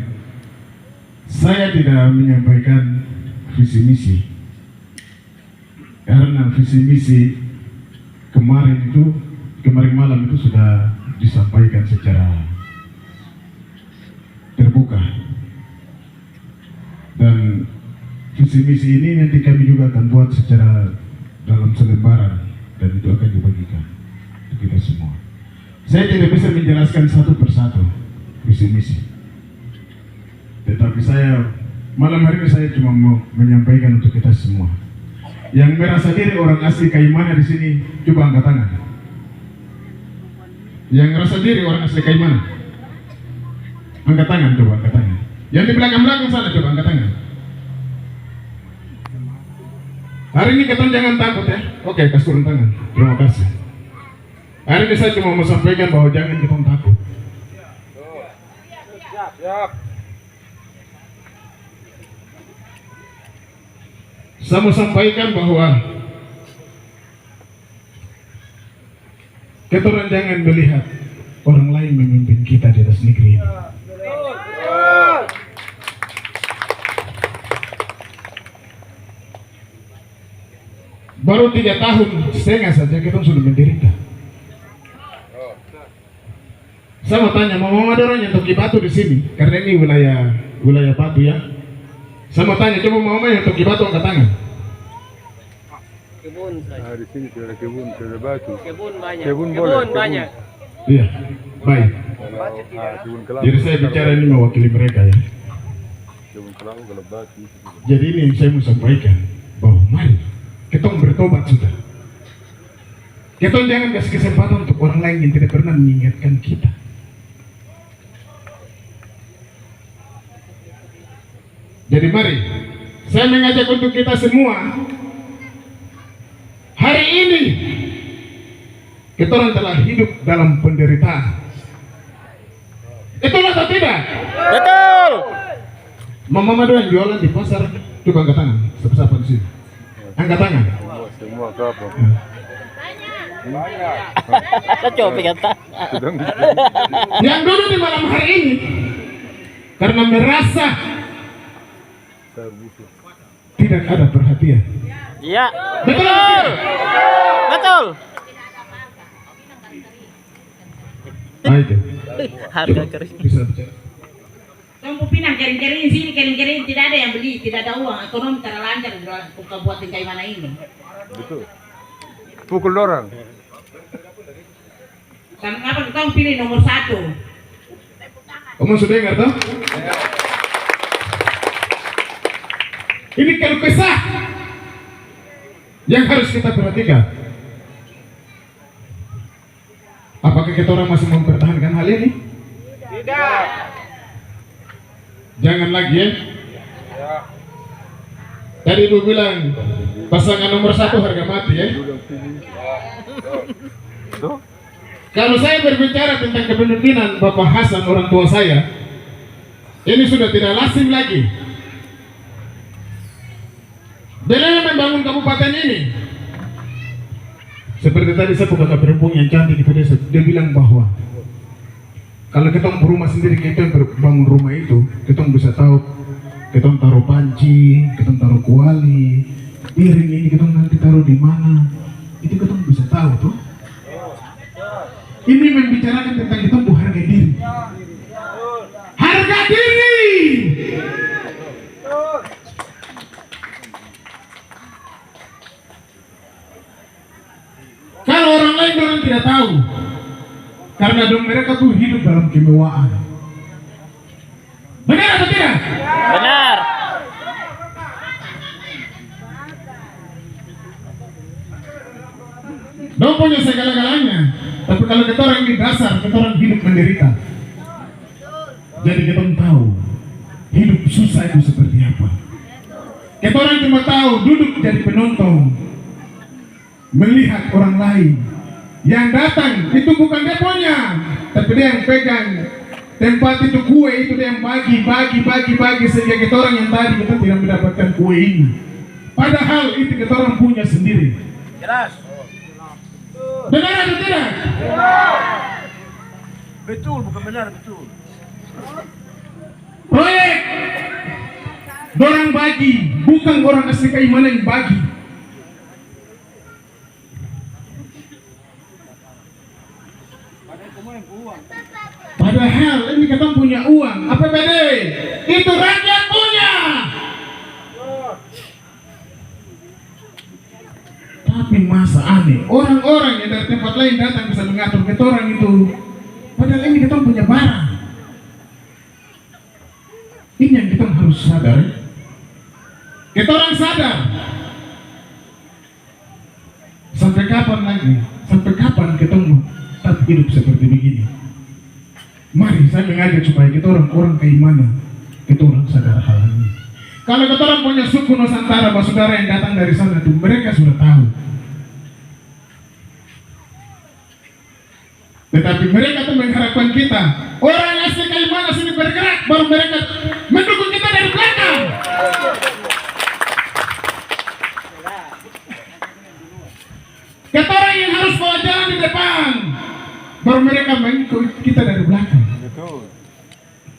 Saya tidak menyampaikan visi misi karena visi misi kemarin malam itu sudah disampaikan secara terbuka, dan visi misi ini nanti kami juga akan buat secara dalam selembaran dan itu akan dibagikan untuk kita semua. Saya tidak bisa menjelaskan satu persatu visi misi, tetapi saya malam hari ini saya cuma mau menyampaikan untuk kita semua. Yang merasa diri orang asli Kaimana di sini, coba angkat tangan. Yang merasa diri orang asli Kaimana, angkat tangan, coba angkat tangan. Yang di belakang-belakang sana, coba angkat tangan. Hari ini kita jangan takut ya. Oke, kasih turun tangan. Terima kasih. Hari ini saya cuma mau sampaikan bahwa jangan kita takut. Saya mau sampaikan bahwa kita orang jangan melihat orang lain memimpin kita di atas negeri ini. Baru 3 tahun setengah saja kita sudah menderita. Saya mau tanya, mau ada orang yang toki batu di sini? Karena ini wilayah batu ya. Saya mau tanya, coba mau yang toki batu angkat tangan.
Kebun saja.
Di sini tidak ada kebun, tidak ada batu.
Kebun banyak.
Kebun boleh.
Banyak.
Iya, baik.
Kebun kelapa.
Jadi saya bicara ini mewakili mereka ya.
Kebun kelapa kalau batu.
Jadi ini yang saya mau sampaikan bahwa mari kita bertobat sudah. Kita jangan kasih kesempatan untuk orang lain yang tidak pernah mengingatkan kita. Jadi mari saya mengajak untuk kita semua. Hari ini kita orang telah hidup dalam penderitaan. Betul atau tidak?
Betul.
Mama ada yang jualan di pasar, coba angkat tangan. Siapa di sini? Angkat tangan.
Semua kapal.
Saya coba kata.
Yang duduk di malam hari ini karena merasa tidak ada perhatian.
Iya.
Betul atau tidak?
Betul.
Nah itu.
Harga keris.
Bisa bicara.
Kamu pinang kering-kering sini, kering-kering tidak ada yang beli, tidak ada uang, ekonomi terlantar di kabupaten Kaimana ini.
Betul. Pukul orang.
Kenapa kamu pilih nomor 1?
Kamu sudah dengar toh? Ini keluh kesah yang harus kita perhatikan. Apakah kita orang masih mempertahankan hal ini?
Tidak.
Jangan lagi ya. Tadi ibu bilang pasangan nomor 1 harga mati ya. Kalau saya berbicara tentang kepemimpinan Bapak Hasan, orang tua saya, ini sudah tidak lazim lagi. Beliau membangun kabupaten ini. Seperti tadi saya buka perempuan yang cantik itu, dia bilang bahwa kalau kita berumah sendiri, kita bangun rumah itu, kita bisa tahu, kita taruh panci, kita taruh kuali, piring ini kita nanti taruh di mana, itu kita bisa tahu tuh. Ini membicarakan tentang kita harga diri. Harga diri. Kalau orang lain orang tidak tahu, karena mereka tuh hidup dalam kemewahan. Benar atau tidak?
Benar.
Dong punya segala-galanya, tapi kalau kita orang di dasar, kita orang hidup menderita. Jadi kita tahu hidup susah itu seperti apa. Kita orang cuma tahu duduk jadi penonton, melihat orang lain yang datang itu bukan dia punya, tapi dia yang pegang tempat itu, kue itu dia yang bagi sehingga kita orang yang tadi kita tidak mendapatkan kue ini. Padahal itu kita orang punya sendiri.
Jelas.
Benar atau tidak?
Betul, bukan benar, betul.
Proyek dorang bagi, bukan orang asli Kaimana yang bagi. Padahal ini kita punya uang, APBD itu rakyat punya. Tapi masa aneh, orang-orang yang dari tempat lain datang bisa mengatur kita orang itu. Padahal ini kita punya barang. Ini yang kita harus sadar. Kita orang sadar. Sampai kapan lagi? Sampai kapan kita mau tetap hidup seperti begini? Mari saya mengajak supaya kita orang-orang Kaimana, kita orang sadar hal ini. Kalau kita orang punya suku Nusantara, saudara yang datang dari sana itu mereka sudah tahu. Tetapi mereka tuh mengharapkan kita orang asli Kaimana sini bergerak, baru mereka mendukung kita dari belakang. Kita orang yang harus bawa jalan di depan, baru mereka mengikut kita dari belakang.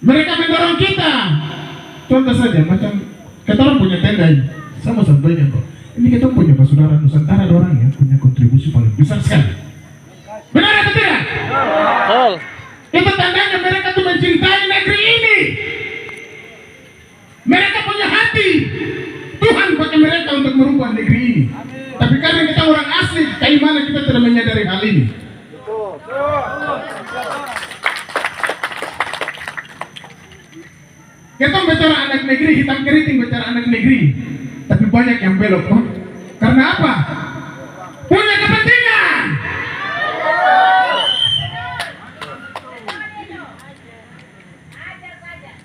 Mereka mendorong kita. Contoh saja macam kita orang punya tenda ini, sama sampainya kok. Ini kita punya saudara Nusantara, ada orang yang punya kontribusi paling besar sekali. Benar atau tidak?
Betul.
Itu tandanya mereka tuh mencintai negeri ini. Mereka punya hati. Tuhan pakai mereka untuk merubah negeri ini. Tapi karena kita orang asli, Kaimana kita tidak menyadari hal ini. Kita bicara anak negeri, hitam keriting bicara anak negeri. Tapi banyak yang belok. Oh, karena apa? Punya kepentingan.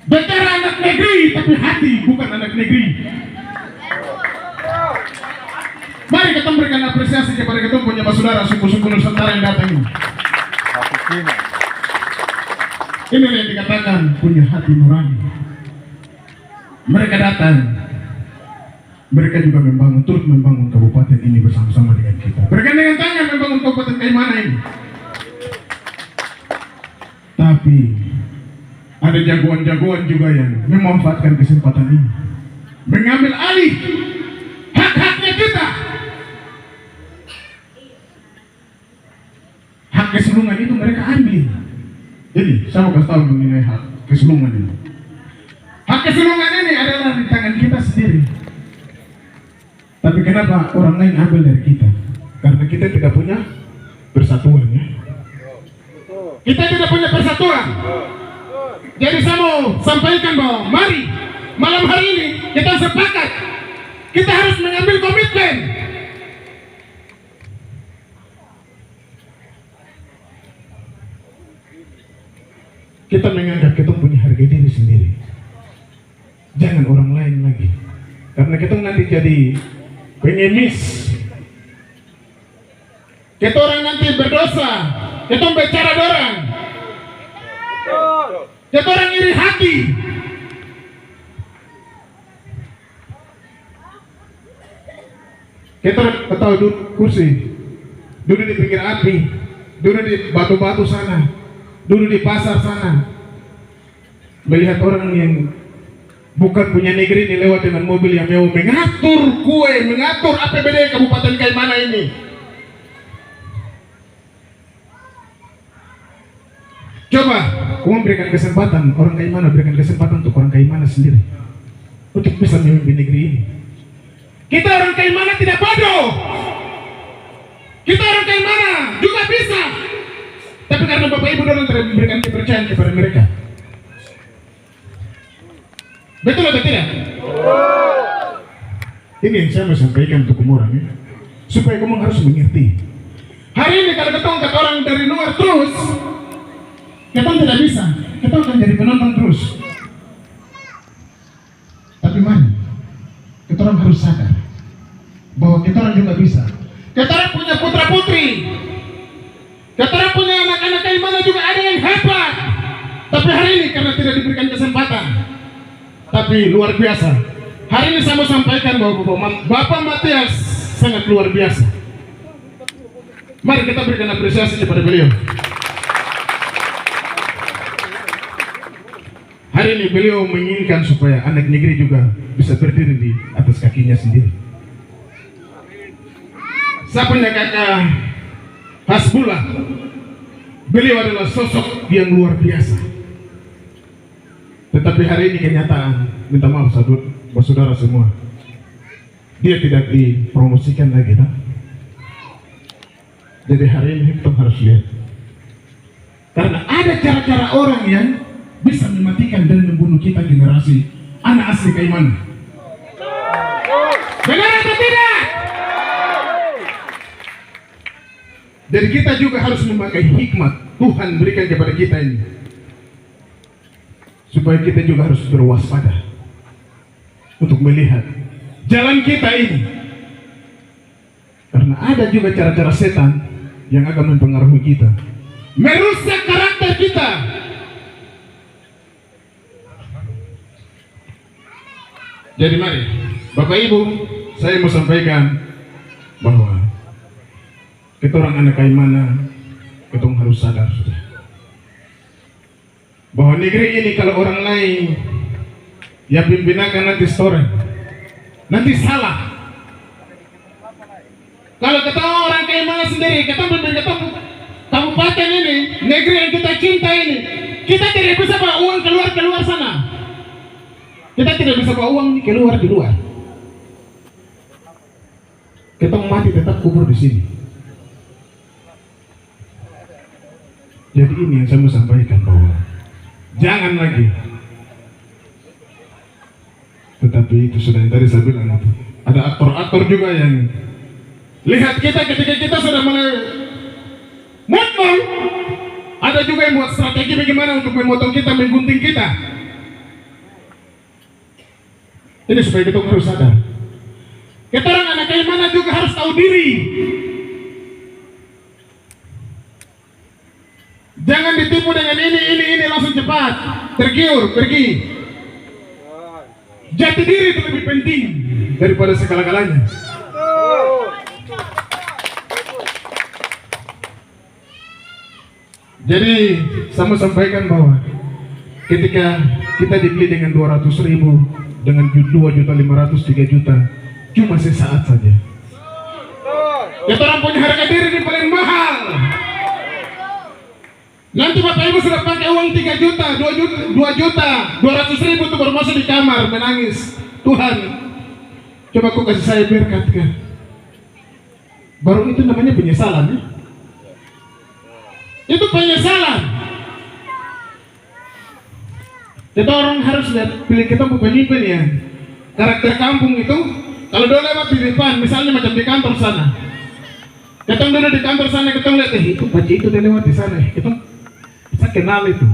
Bicara anak negeri, tapi hati bukan anak negeri. Mari kita berikan apresiasi kepada kita punya saudara suku-suku Nusantara yang datang ini. Ini yang dikatakan punya hati nurani. Mereka datang, mereka juga membangun, turut membangun kabupaten ini bersama-sama dengan kita. Bergandengan tangan membangun kabupaten Kaimana ini. Tapi ada jagoan-jagoan juga yang memanfaatkan kesempatan ini, mengambil alih hak-haknya kita. Hak kesulungan itu mereka ambil. Jadi saya mau kasih tahu mengenai hak kesulungan ini. Hak kesulungan ini adalah di tangan kita sendiri. Tapi kenapa orang lain ambil dari kita? Karena kita tidak punya persatuan, ya. Kita tidak punya persatuan. Jadi saya mau sampaikan bahwa mari malam hari ini kita sepakat, kita harus mengambil komitmen. Kita menganggap kita punya harga diri sendiri. Jangan orang lain lagi. Karena kita nanti jadi pengemis. Kita orang nanti berdosa. Kita bicara orang. Kita orang iri hati. Kita tahu duduk kursi, duduk di pinggir api, duduk di batu-batu sana, duduk di pasar sana, melihat orang yang bukan punya negeri ini lewat dengan mobil yang mewah, mengatur kue, mengatur APBD Kabupaten Kaimana ini. Coba, kamu berikan kesempatan orang Kaimana, berikan kesempatan untuk orang Kaimana sendiri untuk bisa memimpin negeri ini. Kita orang Kaimana tidak bodoh. Kita orang Kaimana juga bisa. Tapi karena Bapak Ibu dorang tidak memberikan kepercayaan kepada mereka. Betul atau tidak? Ini yang saya mau sampaikan untuk kamu orang ini, supaya kamu harus mengerti. Hari ini kalau kita angkat orang dari luar terus, kita tidak bisa. Kita akan jadi penonton terus. Tapi mari, kita orang harus sadar bahwa kita orang juga bisa. Kita orang punya putra putri. Kita orang punya anak-anak Kaimana juga ada yang hebat. Tapi hari ini karena tidak diberikan kesempatan. Tapi luar biasa.
hari ini saya mau sampaikan bahwa Bapak Matias sangat luar biasa. Mari kita berikan apresiasi kepada beliau. Hari ini beliau menginginkan supaya anak negeri juga bisa berdiri di atas kakinya sendiri. Saya punya kakak Hasbullah. Beliau adalah sosok yang luar biasa. Tetapi hari ini kenyataan, minta maaf saudara semua, dia tidak dipromosikan lagi, tak? Jadi hari ini kita harus lihat, karena ada cara-cara orang yang bisa mematikan dan membunuh kita generasi anak asli Kaiman. Benar atau tidak? Jadi kita juga harus memakai hikmat Tuhan berikan kepada kita ini, supaya kita juga harus berwaspada untuk melihat jalan kita ini, karena ada juga cara-cara setan yang akan mempengaruhi kita, merusak karakter kita. Jadi mari Bapak Ibu, saya mau sampaikan bahwa kita orang anak Kaimana, kita harus sadar sudah bahwa negeri ini kalau orang lain ya pimpinakan nanti store, nanti salah. Kalau kita orang Kaimana sendiri, kita kabupaten ini, negeri yang kita cinta ini, kita tidak bisa bawa uang keluar sana. Kita tidak bisa bawa uang keluar di luar. Kita mati tetap kubur di sini. Jadi ini yang saya mau sampaikan, bahwa jangan lagi. Tetapi itu sudah yang tadi saya bilang itu. Ada aktor-aktor juga yang lihat kita ketika kita sudah mulai motong. Ada juga yang buat strategi bagaimana untuk memotong kita, menggunting kita. Ini supaya kita harus sadar. Kita orang anak Kaimana juga harus tahu diri. Jangan ditipu dengan ini langsung cepat tergiur pergi. Jati diri itu lebih penting daripada segala-galanya. Jadi saya mau sampaikan bahwa ketika kita dibeli dengan 200.000, dengan 2.500.000, 3 juta, cuma sesaat saja. Kita orang punya harga diri ini paling mahal. Nanti Bapak Ibu sudah pakai uang 3 juta, 2 juta, 200.000 itu baru masuk di kamar menangis. Tuhan, coba kau kasih saya berkat kan? Baru itu namanya penyesalan ya? Itu penyesalan. Kita orang harus lihat, pilih kita pemimpin ya. Karakter kampung itu, kalau dia lewat di depan, misalnya macam di kantor sana. Kita dulu di kantor sana, kita lihat itu baca itu dia lewat di sana. Kita bisa kenal itu.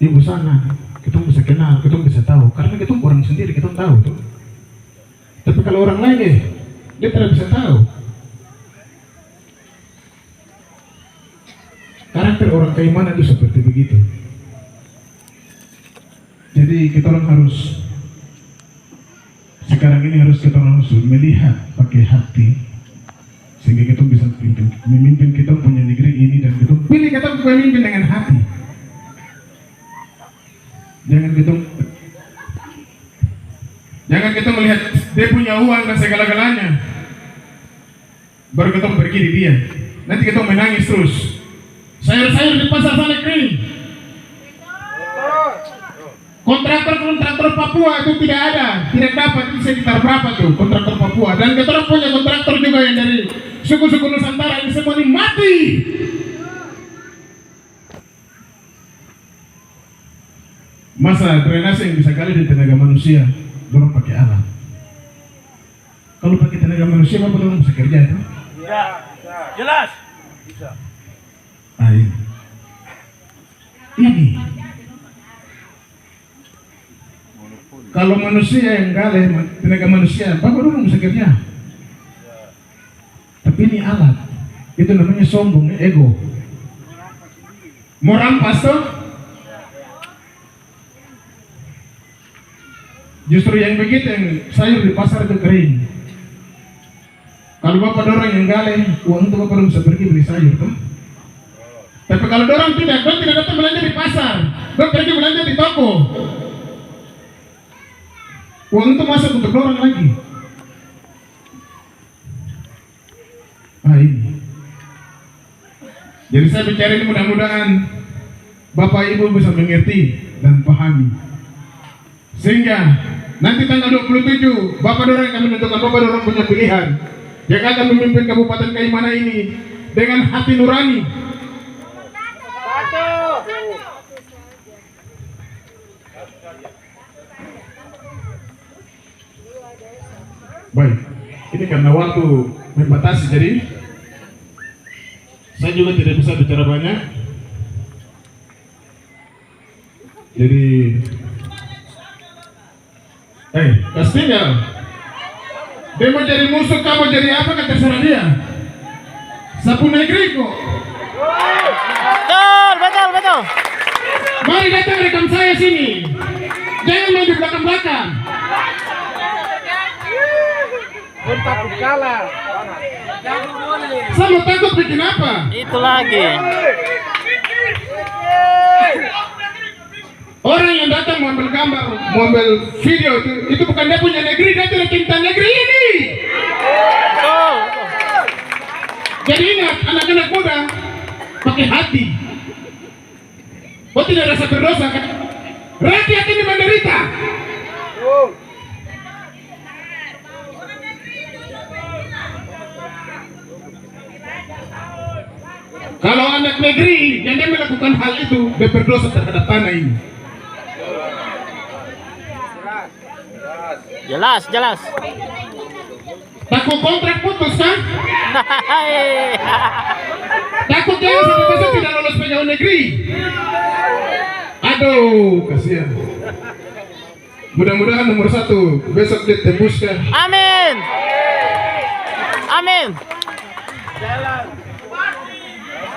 Ibu sana, kita bisa kenal, kita bisa tahu. Karena kita orang sendiri, kita tahu tuh. Tapi kalau orang lain dia tidak bisa tahu. Karakter orang Kaimana itu seperti begitu. Jadi kita orang harus, sekarang ini kita harus melihat pakai hati, sehingga kita bisa memimpin kita punya negeri ini, dan kita pilih kita memimpin dengan hati. Jangan kita melihat dia punya uang dan segala-galanya baru kita pergi di dia. Nanti kita menangis terus. Sayur-sayur di pasar sana kering. Kontraktor Papua itu tidak ada, tidak dapat. Itu sekitar berapa tuh kontraktor Papua? Dan kita orang punya kontraktor juga yang dari suku-suku Nusantara, ini semua ini mati. Masa drainase yang bisa kali di tenaga manusia, dorong pakai alat. Kalau pakai tenaga manusia, apa dorong bisa kerja itu?
Ya, jelas. Bisa.
Ini kalau manusia yang gali tenaga manusia, bapak dulu bisa kerja. Tapi ini alat, itu namanya sombong, ego. Mau rampas tuh.
Justru yang begitu yang sayur di pasar itu kering. Kalau bapak dorang yang gale, uang itu bapak bisa pergi beli sayur tuh. Tapi kalau dorang tidak datang belanja di pasar, dorang pergi belanja di toko. Uang itu masuk untuk dorang lagi. Ah ini. Jadi saya bicara ini mudah-mudahan Bapak Ibu bisa mengerti dan pahami. Sehingga nanti tanggal 27 Bapak dorang akan menentukan Bapak dorang punya pilihan. Yang akan memimpin Kabupaten Kaimana ini dengan hati nurani. Baik, ini karena waktu membatasi, jadi saya juga tidak bisa bicara banyak. Jadi, Kastinggal, dia mau jadi musuh, kamu jadi apa kan terserah dia. Sapu negeri kok.
Betul.
Mari datang rekam saya sini. Jangan main di belakang-belakang.
Takut kalah.
Sama takut bikin apa?
Itu lagi.
Orang yang datang mau ambil gambar, mau ambil video itu bukan dia punya negeri, dia tidak cinta negeri ini.
Betul.
Jadi ingat anak-anak muda pakai hati. Oh tidak rasa berdosa kan? Rakyat ini menderita. Kalau anak negeri yang dia melakukan hal itu, dia berdosa terhadap tanah ini.
Jelas.
Takut kontrak putus kan? Takut jangan sampai besok tidak lolos pegawai negeri. Aduh, kasihan. Mudah-mudahan nomor 1 besok ditembuskan.
Amin.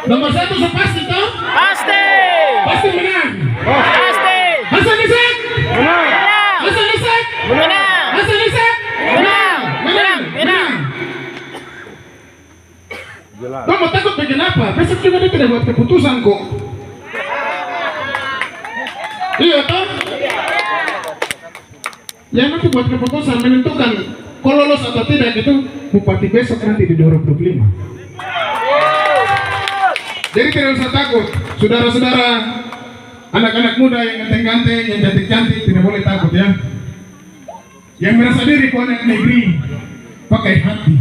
Nomor 1 sepasti toh?
Pasti.
Pasti menang.
Pasti.
Hasan Ishak.
Menang.
Hasan Ishak.
Menang.
Hasan Ishak.
Menang.
Jelas.
Kamu takut bikin apa? Besok juga dia tidak buat keputusan kok. Iya toh? Yang nanti buat keputusan menentukan kalau lolos atau tidak itu bupati besok nanti di 2025. Jadi tidak usah takut, saudara-saudara, anak-anak muda yang ganteng-ganteng, yang cantik-cantik tidak boleh takut ya. Yang merasa diri kau anak negeri, pakai hati.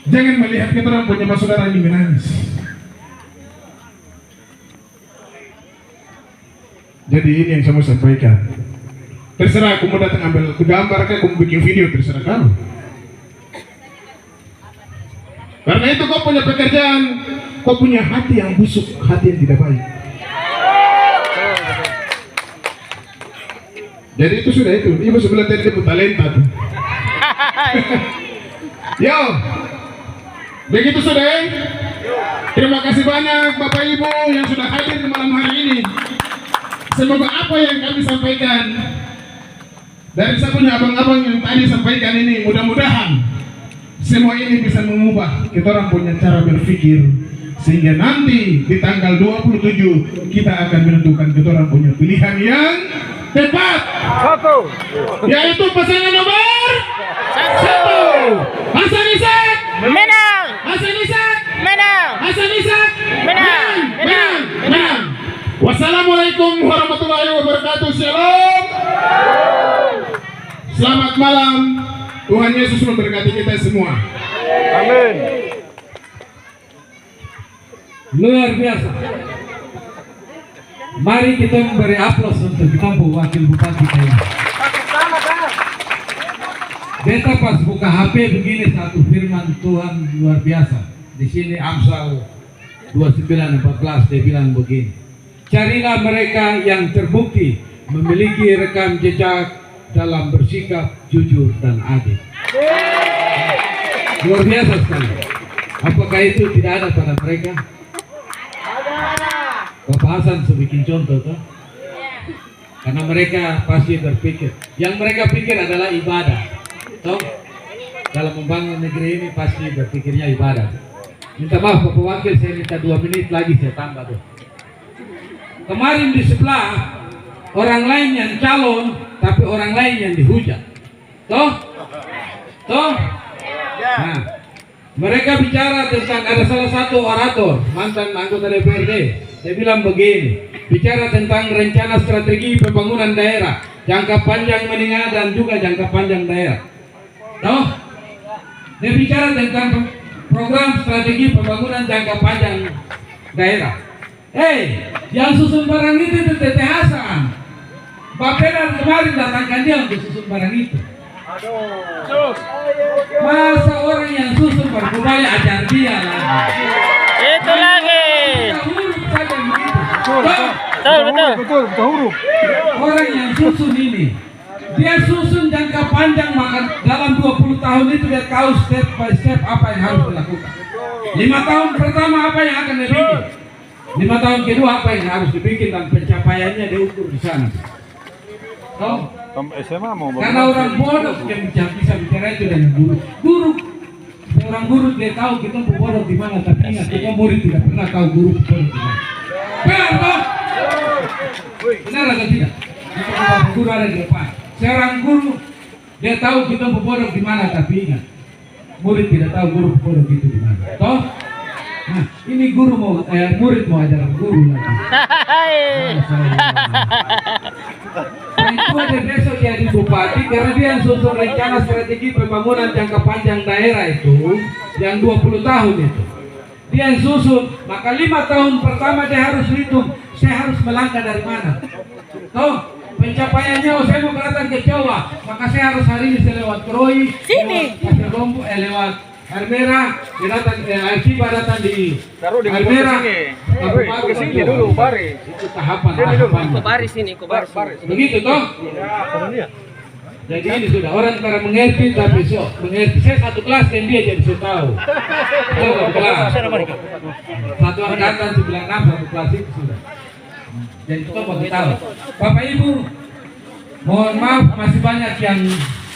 Jangan melihat kita orang punya saudara ini menangis. Jadi ini yang saya mau sampaikan. Terserah aku mau datang ambil gambar, aku mau bikin video, terserah kamu. Karena itu kau punya pekerjaan, kau punya hati yang busuk, hati yang tidak baik. Jadi itu sudah itu. Ibu sebelah tadi itu talenta tuh. Yo, begitu sudah. Terima kasih banyak Bapak Ibu yang sudah hadir di malam hari ini. Semoga apa yang kami sampaikan dari saya punya abang-abang yang tadi sampaikan ini, mudah-mudahan semua ini bisa mengubah kita orang punya cara berpikir, sehingga nanti di tanggal 27 kita akan menentukan kita orang punya pilihan yang tepat. Yaitu pasangan nomor 1. Hasan Ishak
Menang.
Hasan Ishak
Menang.
Hasan Ishak
Menang.
Wassalamualaikum warahmatullahi wabarakatuh. Shalom. Selamat malam. Tuhan Yesus memberkati kita semua.
Amin.
Luar biasa. Mari kita memberi aplaus untuk kita wakil bupati kita. Beta pas buka HP begini satu firman Tuhan luar biasa. Di sini Amsal 29:14 dia bilang begini. Carilah mereka yang terbukti memiliki rekam jejak dalam bersikap jujur dan adil. Luar biasa sekali. Apakah itu tidak ada pada mereka? Bapak Hasan bikin contoh tuh. Karena mereka pasti berpikir, yang mereka pikir adalah ibadah. Toh, dalam membangun negeri ini pasti berpikirnya ibadah. Minta maaf Bapak Wakil, saya minta 2 menit lagi saya tambah tuh. Kemarin di sebelah orang lain yang calon, tapi orang lain yang dihujat. Toh? Nah, mereka bicara tentang, ada salah satu orator, mantan anggota DPRD, dia bilang begini, bicara tentang rencana strategi pembangunan daerah, jangka panjang, menengah, dan juga jangka panjang daerah. Toh? Dia bicara tentang program strategi pembangunan jangka panjang daerah. Yang susun barang itu Tete Hasan. Bapenas kemarin datangkan dia untuk susun barang itu. Masa orang yang susun berkembali ajar dia lagi.
Itu lagi.
Huruf saja begitu.
Betul.
huruf.
Orang yang susun ini, dia susun jangka panjang, maka dalam 20 tahun itu dia tahu step by step apa yang harus dilakukan. 5 tahun pertama apa yang akan dibikin, 5 tahun kedua apa yang harus dibikin, dan pencapaiannya diukur di sana. Toh?
SMA mau
Karena orang bodoh yang bisa bicara itu dengan guru. Seorang guru dia tahu kita bodoh di mana, tapi ingat kita murid tidak pernah tahu guru bodoh di mana. Benar toh? Benar atau tidak? Kita guru ada di depan. Seorang guru dia tahu kita bodoh di mana, tapi ingat murid tidak tahu guru bodoh itu di mana. Toh? Nah, ini guru mau murid mau ajar guru lagi. Itu ada besok jadi bupati karena dia yang susun rencana strategi pembangunan jangka panjang daerah itu yang 20 tahun itu. Dia yang susun, maka 5 tahun pertama dia harus hitung, saya harus melangkah dari mana. Toh, pencapaiannya, saya mau datang ke Jawa, maka saya harus hari ini saya lewat Kroi, lewat Lombok, lewat Armera, datang Archiba, datang di Armera.
Ke sini dulu, Bari.
Itu tahapan. Begitu toh? Jadi ini sudah orang cara mengerti, tapi mengerti. Saya satu kelas dan dia jadi saya tahu. Kelas. Satu angkatan 96, satu kelas itu sudah. Jadi kita bagi tahu. Bapak Ibu, mohon maaf masih banyak yang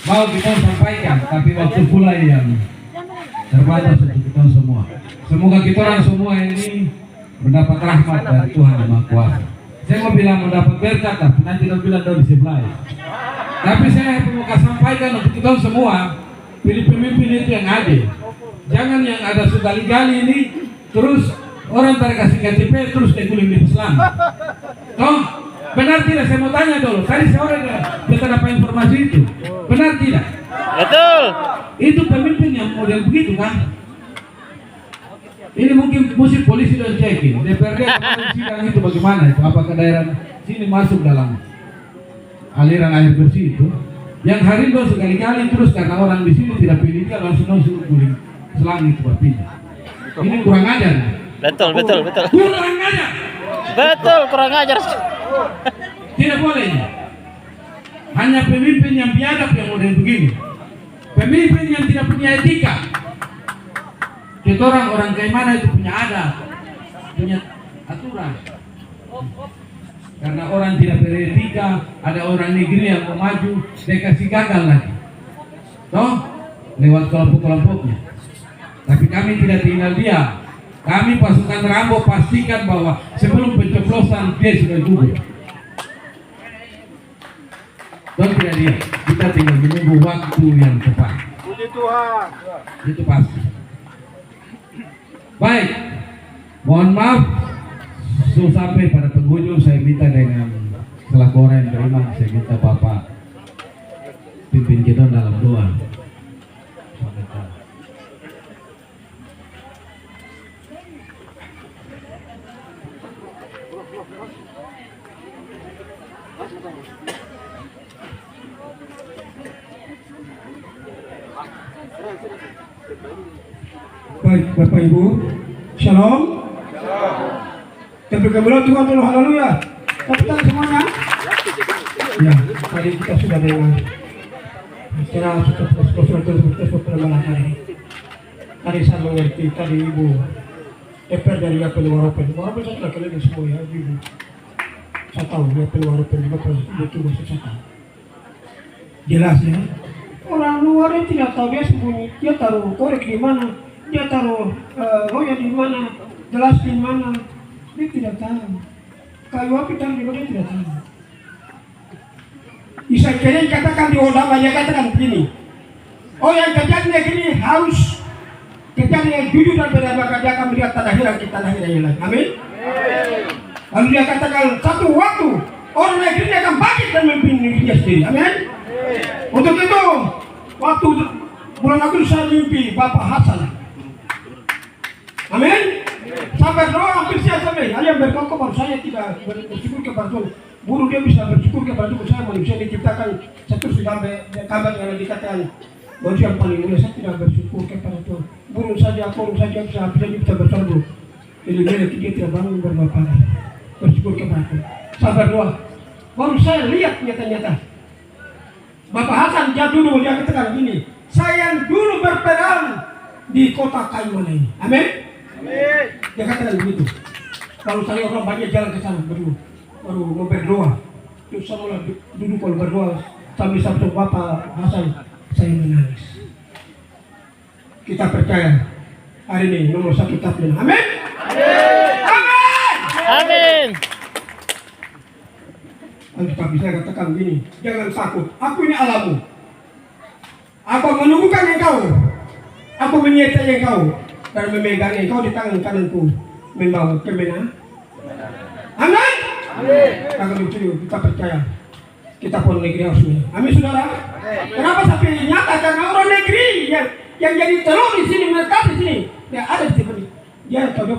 mau kita sampaikan, tapi waktu pula yang terbatas untuk kita semua. Semoga kita orang semua ini mendapat rahmat dari Tuhan Yang Maha Kuasa. Saya mau bilang mendapat berkat, tapi nanti kita bilang dari sebelah. Tapi saya mau sampaikan untuk kita semua, pilih pemimpin itu yang adil. Jangan yang ada sekali-kali ini terus orang kasih KTP terus dikulim di Islam. Toh, benar tidak? Saya mau tanya dulu. Tadi sore kita dapat informasi itu. Benar tidak?
Betul.
Itu pemimpin yang model begitu kan? Ini mungkin musik polisi dan cekin. DPRD kemarin sidang itu bagaimana itu? Apakah daerah sini masuk dalam aliran air bersih itu? Yang Harindo sekali-kali terus karena orang di sini tidak pilih dia langsung suruh guling selang itu berpindah. Ini kurang ajar.
Betul.
Kurang ajar.
Betul, kurang ajar.
Tidak boleh. Hanya pemimpin yang biadab yang model begini. Pemimpin yang tidak punya etika. Kita orang kayak mana itu punya adat, punya aturan. Karena orang tidak beretika, ada orang negeri yang mau maju, dia kasih gagal lagi. Toh, lewat kelompok-kelompoknya. Tapi kami tidak tinggal diam. Kami pasukan Rambo pastikan bahwa sebelum pencoblosan dia sudah gugur. Toh tidak diam. Kita tinggal menunggu waktu yang tepat.
Puji Tuhan.
Itu pasti. Baik, mohon maaf sampai pada penghujung saya minta dengan selaku orang yang beriman, saya minta Bapak pimpin kita dalam doa.
Baik Bapak Ibu, Shalom. Terberkatilah Tuhan, haleluya. Kapitan semuanya. Ya, tadi kita sudah dengar secara sudah hari. Tadi saya mengerti tadi Ibu DPR dari apa luar apa saya sudah kalian semua ya Ibu. Saya tahu dia pengeluaran itu masuk saya tahu. Jelas ya. Orang luar itu tidak tahu, dia sembunyi, dia taruh korek di mana, dia taruh roya di mana, gelas di mana, dia tidak tahu. Kayu api taruh di mana dia tidak tahu. Bisa kalian katakan di ulama yang katakan begini, oh yang kerjaan negeri harus kerjaan yang jujur dan benar, maka dia akan melihat tanah hilang di tanah hilang lagi. Amin. Lalu dia katakan satu waktu orang negeri dia akan bangkit dan memimpin negerinya sendiri. Amin. Untuk itu, waktu bulan Agustus saya mimpi Bapak Hasan. Amin. Saya berdoa hampir siap sampai. Ayam berkokok, saya tidak bersyukur kepada Tuhan. Burung dia bisa bersyukur kepada Tuhan. Saya manusia diciptakan satu sampai kabar yang dikatakan manusia yang paling mulia. Saya tidak bersyukur kepada Tuhan. Burung saja bisa bersyukur. Jadi dia tidak bangun berbapak. Bersyukur kepada Tuhan. Saya berdoa. Baru saya lihat nyata-nyata. Bapak Hasan dia dulu dia katakan gini, saya dulu berperang di kota Kaiman ini. Amin. Amin. Dia katakan begitu. Kalau saya orang banyak jalan ke sana baru mau berdoa. Terus saya mulai duduk kalau berdoa sambil sabtu Bapak Hasan saya menangis. Kita percaya hari ini nomor 1 Taplin. Amin. Amin. Amin.
Amin.
Tapi saya katakan begini, jangan takut, aku ini Allahmu. Aku menunggukan engkau, aku menyertai engkau dan memegang engkau di tangan kananku, membawa kemenangan. Amin. Amin. Begitu kita percaya, kita pun negeri harus menang. Amin saudara. Kenapa sampai nyata? Karena orang negeri yang jadi telur di sini, mereka di sini, dia ada di sini. Dia tahu